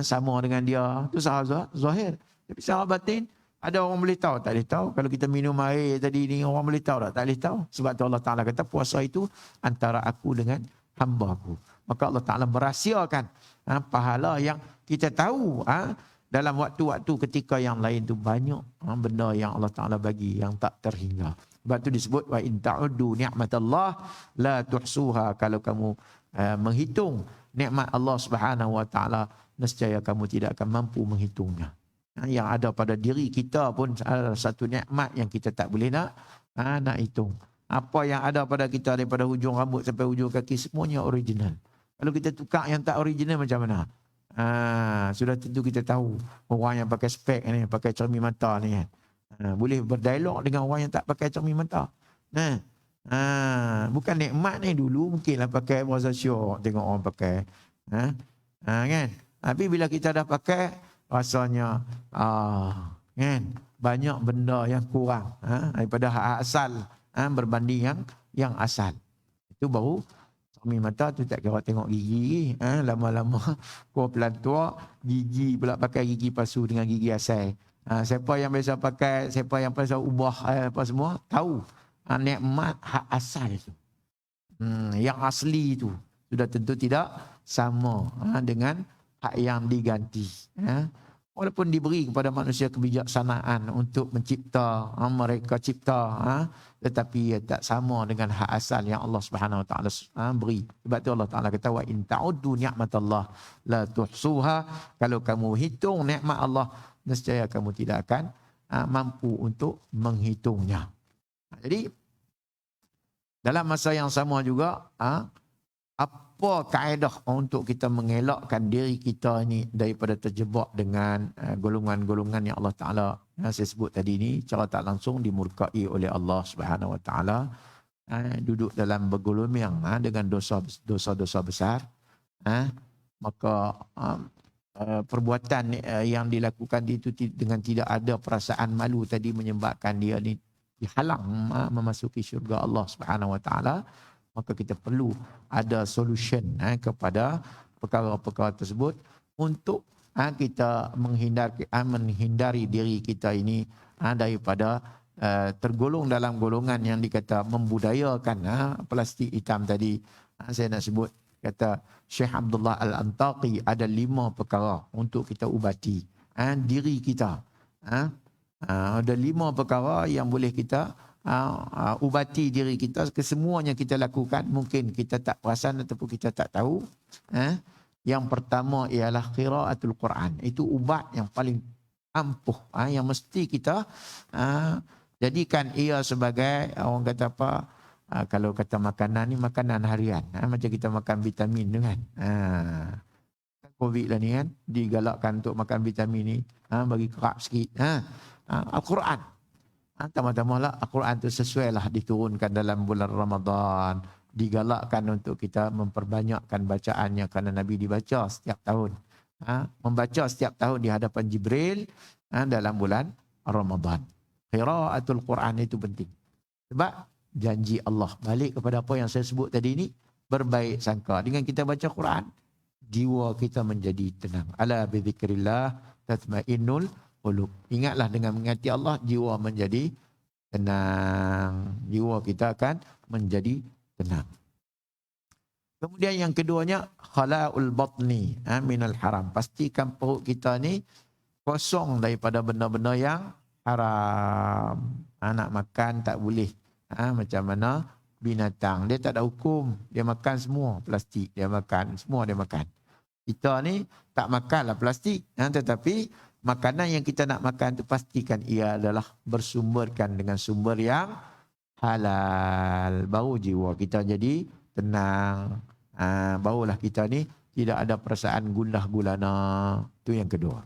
sama dengan dia, itu secara zahir. Tapi secara batin ada orang boleh tahu, tak boleh tahu. Kalau kita minum air tadi ni, orang boleh tahu tak boleh tahu. Sebab tu Allah Ta'ala kata puasa itu antara aku dengan hamba aku. Maka Allah Ta'ala merahsiakan pahala yang kita tahu dalam waktu-waktu ketika yang lain tu banyak benda yang Allah Ta'ala bagi yang tak terhingga. Sebab tu disebut wa in ta'uddu ni'matallah la tuhsuha. Kalau kamu menghitung nikmat Allah Subhanahu Wa Ta'ala, nescaya kamu tidak akan mampu menghitungnya. Yang ada pada diri kita pun adalah satu nikmat yang kita tak boleh nak hitung. Apa yang ada pada kita daripada hujung rambut sampai hujung kaki semuanya original. Kalau kita tukar yang tak original macam mana? Sudah tentu kita tahu orang yang pakai spek ni, pakai cermin mata ni kan, boleh berdialog dengan orang yang tak pakai cermin mata. Bukan nikmat ni, dulu mungkinlah pakai bahasa syok tengok orang pakai kan. Tapi bila kita dah pakai, rasanya kan banyak benda yang kurang daripada hak asal berbanding yang asal. Itu baru cermin mata tu tak kira tengok gigi. Lama-lama kau pelan tua, gigi pula pakai gigi palsu dengan gigi asal. Siapa yang biasa pakai, siapa yang biasa ubah apa semua, tahu nikmat hak asal tu. Yang asli tu sudah tentu tidak sama dengan hak yang diganti. Walaupun diberi kepada manusia kebijaksanaan untuk mencipta, mereka cipta, tetapi ia tak sama dengan hak asal yang Allah Subhanahu Wa Taala beri. Sebab tu Allah Taala kata wa in ta'uddu ni'matallah la tuhsuha. Kalau kamu hitung nikmat Allah, nescaya kamu tidak akan mampu untuk menghitungnya. Jadi dalam masa yang sama juga, apa kaedah untuk kita mengelakkan diri kita ni daripada terjebak dengan golongan-golongan yang Allah Ta'ala saya sebut tadi ni, cara tak langsung dimurkai oleh Allah Subhanahu Wa Ta'ala, duduk dalam bergolomang dengan dosa-dosa besar, maka perbuatan yang dilakukan itu dengan tidak ada perasaan malu tadi menyebabkan dia ni dihalang memasuki syurga Allah Subhanahu Wa Ta'ala. Maka kita perlu ada solution kepada perkara-perkara tersebut untuk kita menghindari diri kita ini daripada tergolong dalam golongan yang dikata membudayakan plastik hitam tadi. Saya nak sebut, kata Syekh Abdullah Al-Antaqi, ada 5 perkara untuk kita ubati diri kita. Ada 5 perkara yang boleh kita ubati diri kita. Kesemuanya kita lakukan, mungkin kita tak perasan ataupun kita tak tahu. Yang pertama ialah qiraatul Quran. Itu ubat yang paling ampuh, yang mesti kita jadikan ia sebagai, orang kata apa, kalau kata makanan ni makanan harian, macam kita makan vitamin tu kan. Covid lah ni kan, digalakkan untuk makan vitamin ni, bagi kerap sikit. Al-Quran. Tama-tama lah Al-Quran itu sesuai lah diturunkan dalam bulan Ramadan. Digalakkan untuk kita memperbanyakkan bacaannya kerana Nabi dibaca setiap tahun. Membaca setiap tahun di hadapan Jibril dalam bulan Ramadan. Qiraatul Quran itu penting. Sebab janji Allah, balik kepada apa yang saya sebut tadi ni, berbaik sangka. Dengan kita baca Quran, jiwa kita menjadi tenang. Ala bi dzikrillah tatmainnul qulub. Ingatlah dengan mengingati Allah, jiwa menjadi tenang. Jiwa kita akan menjadi tenang. Kemudian yang keduanya, khala'ul batni minal haram. Pastikan perut kita ni kosong daripada benda-benda yang haram. Nak makan tak boleh. Macam mana binatang, dia tak ada hukum. Dia makan semua plastik. Dia makan, semua dia makan. Kita ni tak makanlah plastik. Tetapi makanan yang kita nak makan tu pastikan ia adalah bersumberkan dengan sumber yang halal. Baru jiwa kita jadi tenang. Barulah kita ni tidak ada perasaan gundah gulana. Itu yang kedua.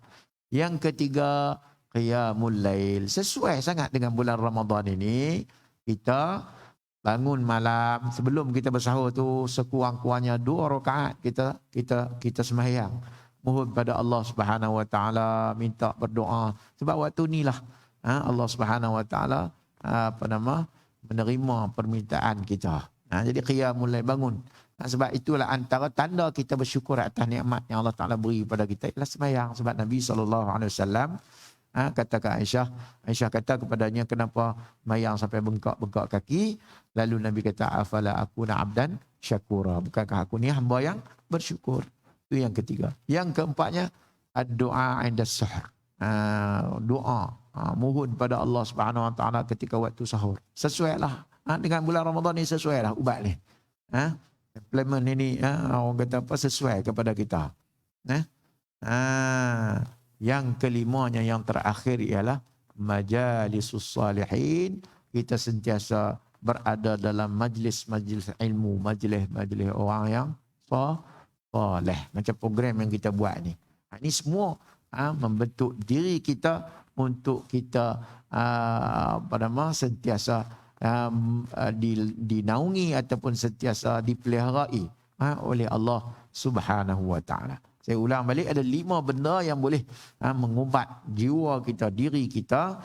Yang ketiga, qiyamul lail. Sesuai sangat dengan bulan Ramadan ini, kita bangun malam sebelum kita bersahur tu sekurang-kurangnya 2 rakaat kita sembahyang. Mohon pada Allah Subhanahu Wa Taala, minta berdoa. Sebab waktu inilah Allah Subhanahu Wa Taala menerima permintaan kita. Jadi qiyamul lail, bangun. Sebab itulah antara tanda kita bersyukur atas nikmat yang Allah Taala beri kepada kita ialah sembahyang. Sebab Nabi SAW kata ke Aisyah kata kepadanya, kenapa sembahyang sampai bengkak-bengkak kaki? Lalu Nabi kata, afala akuna abdan syakura. Bukankah aku ni hamba yang bersyukur? Itu yang ketiga. Yang keempatnya, ad-du'a 'inda sahur. Doa, mohon pada Allah Subhanahu Wa Taala ketika waktu sahur. Sesuailah dengan bulan Ramadan ni, sesuailah ubat ni. Implement ini orang kata apa, sesuai kepada kita. Yang kelimanya, yang terakhir ialah majalisus salihin. Kita sentiasa berada dalam majlis-majlis ilmu, majlis-majlis orang yang soleh. Macam program yang kita buat ni. Ini semua membentuk diri kita untuk kita sentiasa dinaungi ataupun sentiasa dipeliharai oleh Allah Subhanahu Wa Taala. Saya ulang balik, ada 5 benda yang boleh mengubat jiwa kita, diri kita.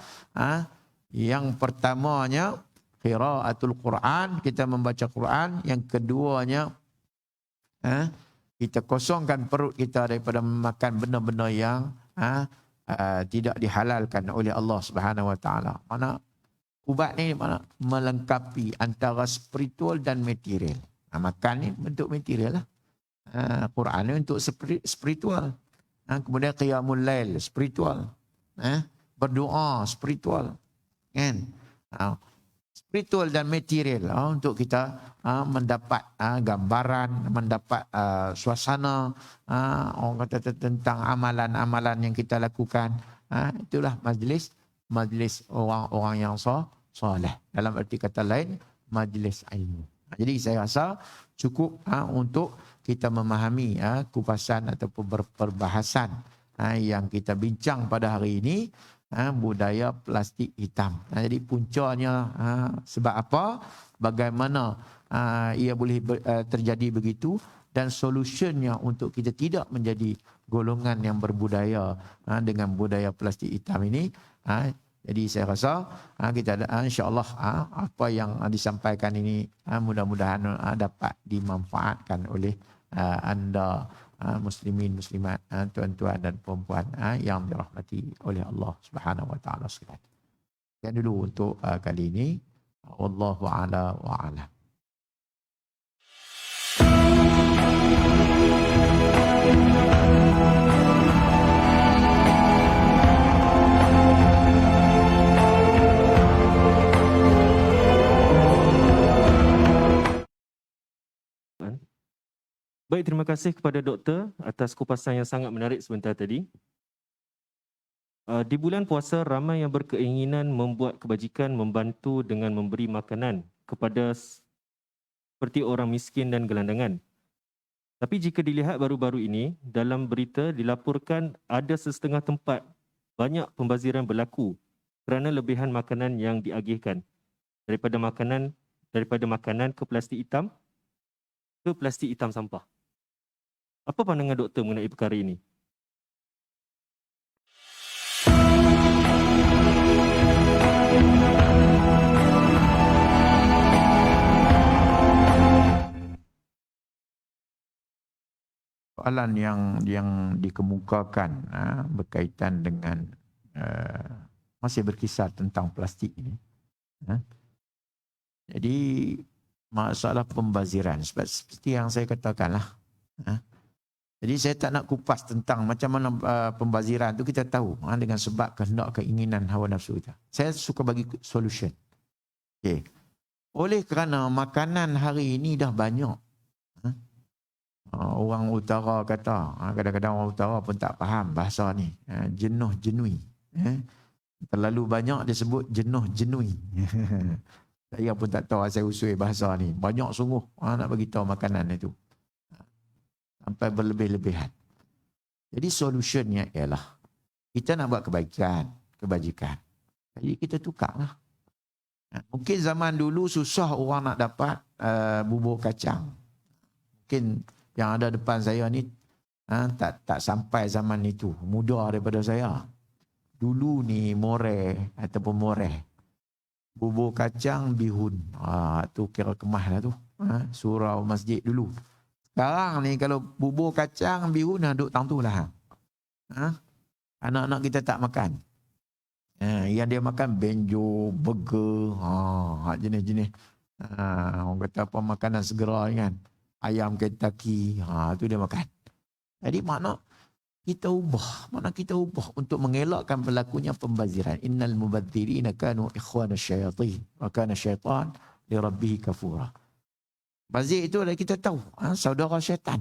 Yang pertamanya, qiraatul Quran, kita membaca Quran. Yang keduanya, kita kosongkan perut kita daripada makan benda-benda yang tidak dihalalkan oleh Allah Subhanahu Wa Taala. Mana ubat ni mana melengkapi antara spiritual dan material. Makan ni bentuk material lah. Quran ni untuk spiritual. Kemudian qiyamul lail, spiritual. Berdoa, spiritual. Kan? Spiritual dan material untuk kita mendapat gambaran, mendapat suasana, orang kata tentang amalan-amalan yang kita lakukan. Itulah majlis orang-orang yang soleh. Dalam arti kata lain, majlis ilmu. Jadi saya rasa cukup untuk kita memahami kupasan ataupun perbahasan yang kita bincang pada hari ini, budaya plastik hitam. Jadi puncanya sebab apa, bagaimana ia boleh terjadi begitu, dan solusinya untuk kita tidak menjadi golongan yang berbudaya dengan budaya plastik hitam ini. Jadi saya rasa kita insya-Allah apa yang disampaikan ini mudah-mudahan dapat dimanfaatkan oleh anda muslimin muslimat, tuan-tuan dan puan-puan yang dirahmati oleh Allah Subhanahu wa taala sekalian. Sekian dulu untuk kali ini. Wallahu a'la wa a'lam. Baik, terima kasih kepada doktor atas kupasan yang sangat menarik sebentar tadi. Di bulan puasa, ramai yang berkeinginan membuat kebajikan membantu dengan memberi makanan kepada seperti orang miskin dan gelandangan. Tapi jika dilihat baru-baru ini, dalam berita dilaporkan ada setengah tempat banyak pembaziran berlaku kerana lebihan makanan yang diagihkan daripada makanan ke plastik hitam sampah. Apa pandangan doktor mengenai perkara ini? Soalan yang dikemukakan berkaitan dengan masih berkisar tentang plastik ini. Jadi masalah pembaziran seperti yang saya katakanlah. Jadi saya tak nak kupas tentang macam mana pembaziran tu, kita tahu dengan sebab kehendak keinginan hawa nafsu kita. Saya suka bagi solution. Okay. Oleh kerana makanan hari ini dah banyak. Orang utara kata, kadang-kadang orang utara pun tak faham bahasa ni. Jenuh-jenui. Terlalu banyak disebut jenuh-jenui. Saya pun tak tahu asal usul bahasa ni. Banyak sungguh nak bagi tahu makanan itu. Sampai berlebih-lebihan. Jadi solusinya ialah kita nak buat kebajikan. Jadi kita tukarlah. Mungkin zaman dulu susah orang nak dapat bubur kacang. Mungkin yang ada depan saya ni tak sampai zaman itu, muda daripada saya. Dulu ni moreh ataupun moreh. Bubur kacang bihun. Tu kira kemah lah tu. Surau masjid dulu. Sekarang ni kalau bubur kacang bihun duduk tang tu lah. Anak-anak kita tak makan. Yang dia makan benjo, burger, jenis-jenis. Orang kata apa, makanan segera kan. Ayam Kentucky, tu dia makan. Jadi makna kita ubah untuk mengelakkan berlakunya pembaziran. Innal mubadzirina kanu ikhwana syayatin wa kana syaitan li rabbih kafura. Bazir itu adalah kita tahu, saudara syaitan.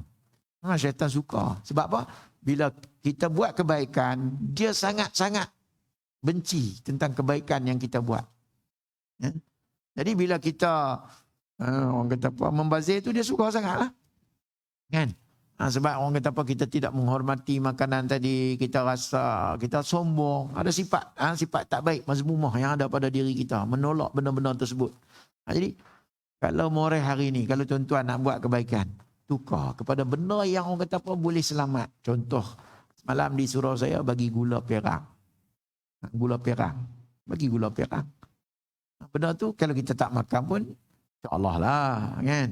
Syaitan suka. Sebab apa? Bila kita buat kebaikan, dia sangat-sangat benci tentang kebaikan yang kita buat. Jadi bila kita orang kata apa, membazir itu dia suka sangatlah. Kan? Sebab orang kata apa, kita tidak menghormati makanan tadi, kita rasa kita sombong, ada sifat tak baik mazmumah yang ada pada diri kita, menolak benda-benda tersebut. Jadi kalau moreh hari ini, kalau tuan-tuan nak buat kebaikan, tukar kepada benda yang orang kata apa boleh selamat. Contoh, semalam di surau saya bagi gula perang. Bagi gula perang. Benda tu kalau kita tak makan pun, insya-Allah lah kan.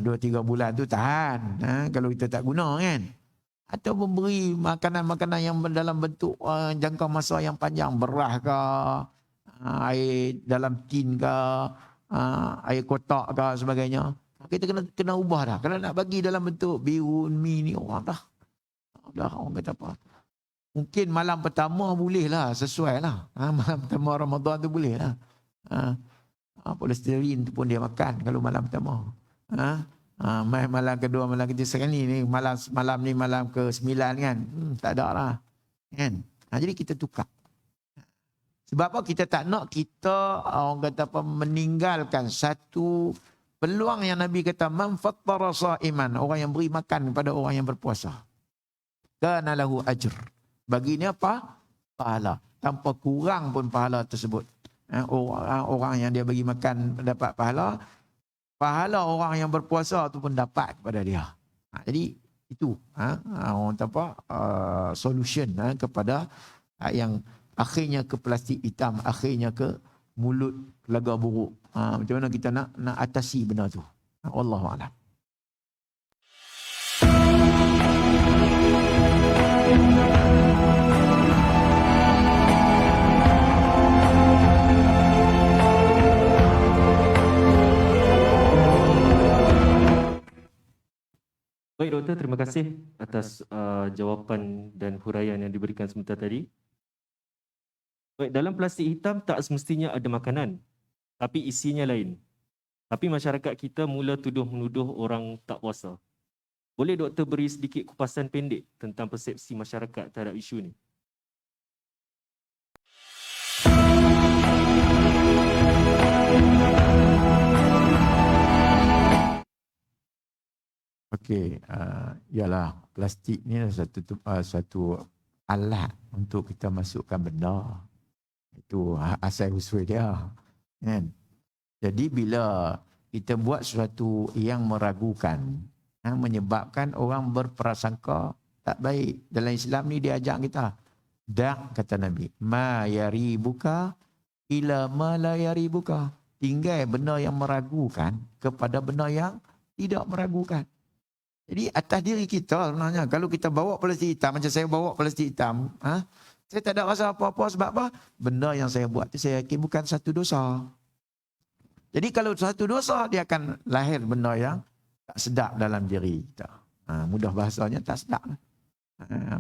2-3 bulan tu tahan. Kalau kita tak guna kan. Atau memberi makanan-makanan yang dalam bentuk jangka masa yang panjang, beras ke, air dalam tin ke, air kotak ke sebagainya. Kita kena ubah dah. Kalau nak bagi dalam bentuk bihun, mi ni orang dah Dah orang kata apa? Mungkin malam pertama boleh lah, sesuai lah. Malam pertama Ramadan tu boleh lah. Polesterin tu pun dia makan kalau malam pertama. Malam kedua, malam ketiga sekali ni malam ni malam ke-9 kan. Tak ada lah. Kan? Jadi kita tukar. Sebab apa kita tak nak kita orang kata apa meninggalkan satu peluang yang Nabi kata man fattara sa'iman, orang yang beri makan kepada orang yang berpuasa. Kana lahu ajr. Baginya apa? Pahala. Tanpa kurang pun pahala tersebut. Orang yang dia bagi makan dapat pahala. Pahala orang yang berpuasa tu pun dapat kepada dia. Jadi itu orang kata apa solution kepada yang akhirnya ke plastik hitam, akhirnya ke mulut laga buruk. Macam mana kita nak atasi benda tu? Wallahu a'lam. Baik doktor, terima kasih atas jawapan dan huraian yang diberikan sebentar tadi. Baik, dalam plastik hitam tak semestinya ada makanan, tapi isinya lain. Tapi masyarakat kita mula tuduh-menuduh orang tak puasa. Boleh doktor beri sedikit kupasan pendek tentang persepsi masyarakat terhadap isu ni? Okey, ialah plastik ni satu alat untuk kita masukkan benda. Itu asal usul dia. Kan? Jadi bila kita buat sesuatu yang meragukan, menyebabkan orang berprasangka tak baik. Dalam Islam ni dia ajak kita. Dak, kata Nabi, ma yaribuka ila ma la yaribuka. Tinggal benda yang meragukan kepada benda yang tidak meragukan. Jadi atas diri kita sebenarnya, kalau kita bawa plastik hitam, macam saya bawa plastik hitam, saya tak ada rasa apa-apa sebab apa? Benda yang saya buat tu saya yakin bukan satu dosa. Jadi kalau satu dosa, dia akan lahir benda yang tak sedap dalam diri kita. Mudah bahasanya tak sedap.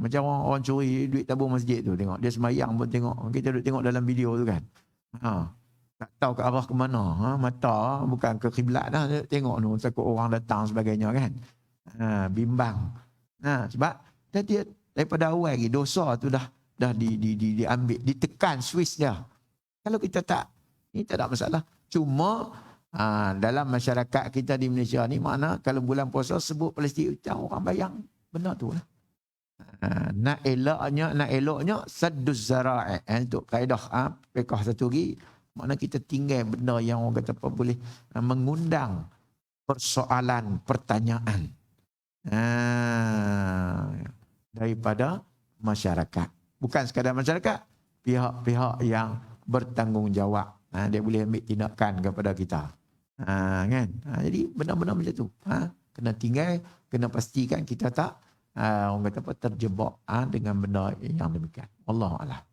Macam orang curi duit tabung masjid tu, tengok. Dia semayang pun tengok. Kita duduk tengok dalam video tu kan. Tak tahu ke arah ke mana. Mata bukan ke kiblat dah. Tengok tu, takut orang datang sebagainya kan. Bimbang. Sebab dia daripada awal lagi dosa tu dah diambil, ditekan Swiss dia. Kalau kita tak, ni tak ada masalah. Cuma dalam masyarakat kita di Malaysia ni, mana kalau bulan puasa sebut plastik hitam, orang bayang benda tu lah. Nak eloknya sadduz zara'i. Itu kaedah fiqh satu lagi, makna kita tinggal benda yang orang kata apa boleh mengundang persoalan, pertanyaan daripada masyarakat. Bukan sekadar masyarakat, pihak-pihak yang bertanggungjawab. Dia boleh ambil tindakan kepada kita. Kan? Jadi benda-benda macam tu. Kena tinggal, kena pastikan kita tak orang kata apa terjebak dengan benda yang demikian. Wallahu a'lam.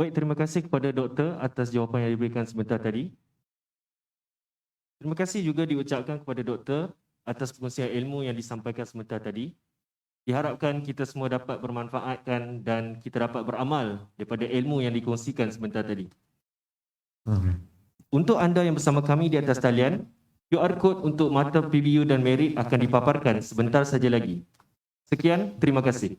Baik, terima kasih kepada doktor atas jawapan yang diberikan sebentar tadi. Terima kasih juga diucapkan kepada doktor atas perkongsian ilmu yang disampaikan sebentar tadi. Diharapkan kita semua dapat bermanfaatkan dan kita dapat beramal daripada ilmu yang dikongsikan sebentar tadi. Untuk anda yang bersama kami di atas talian, QR code untuk mata PBU dan merit akan dipaparkan sebentar saja lagi. Sekian, terima kasih.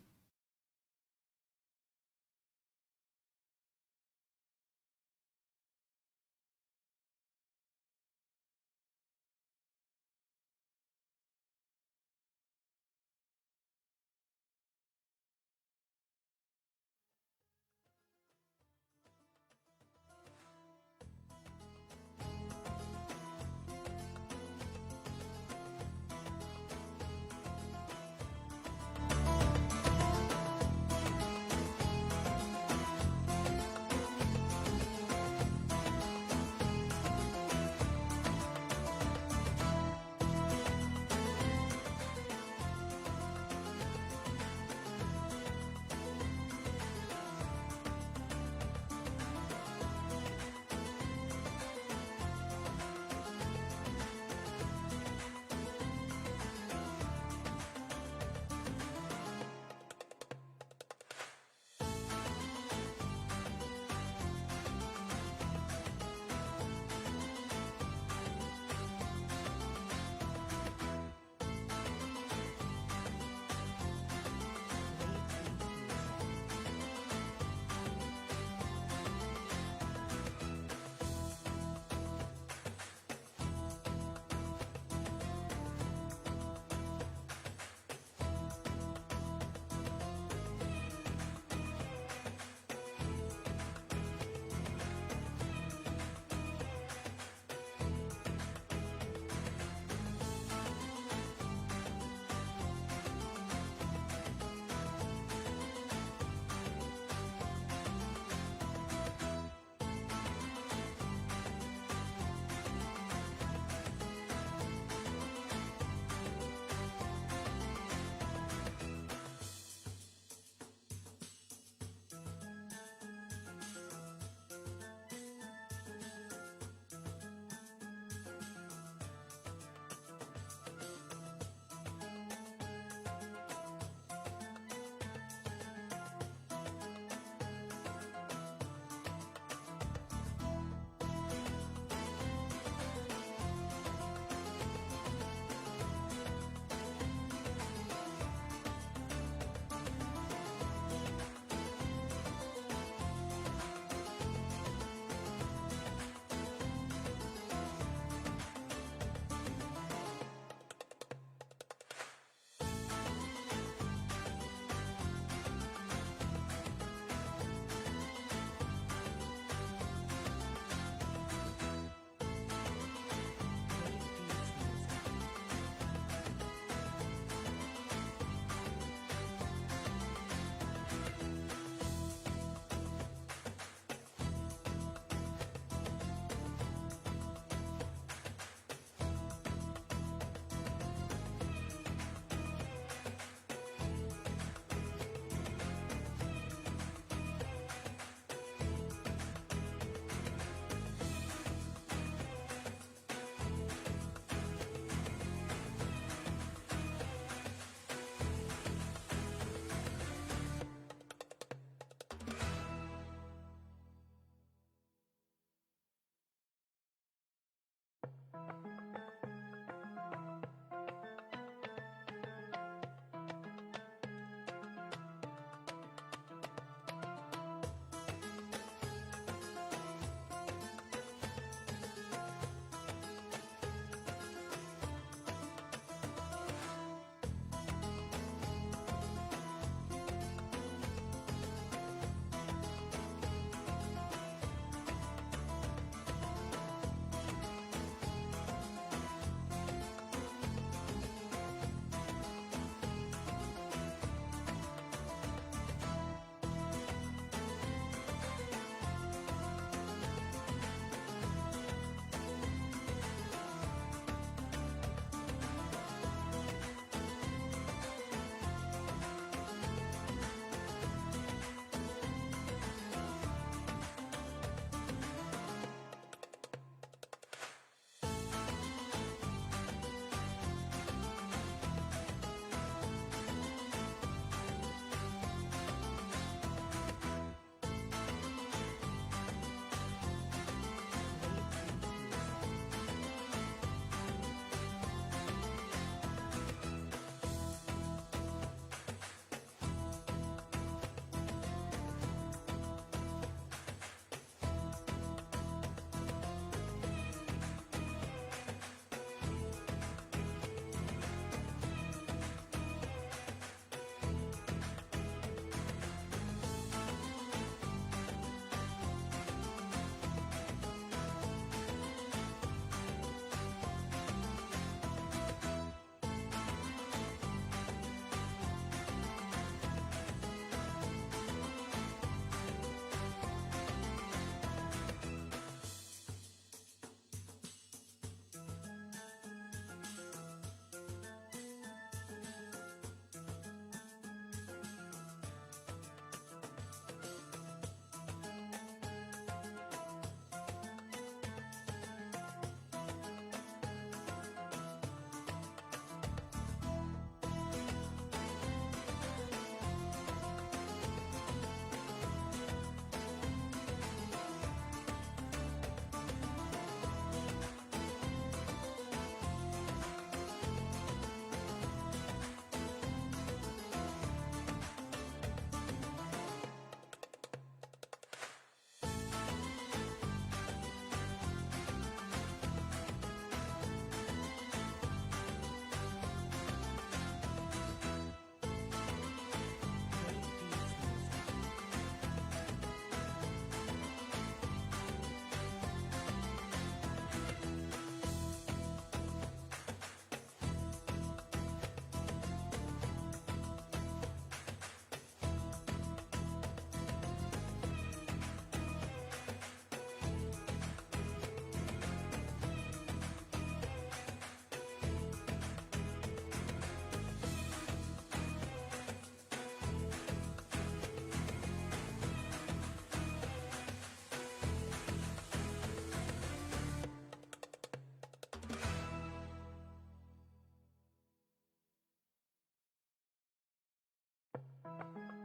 Terima kasih.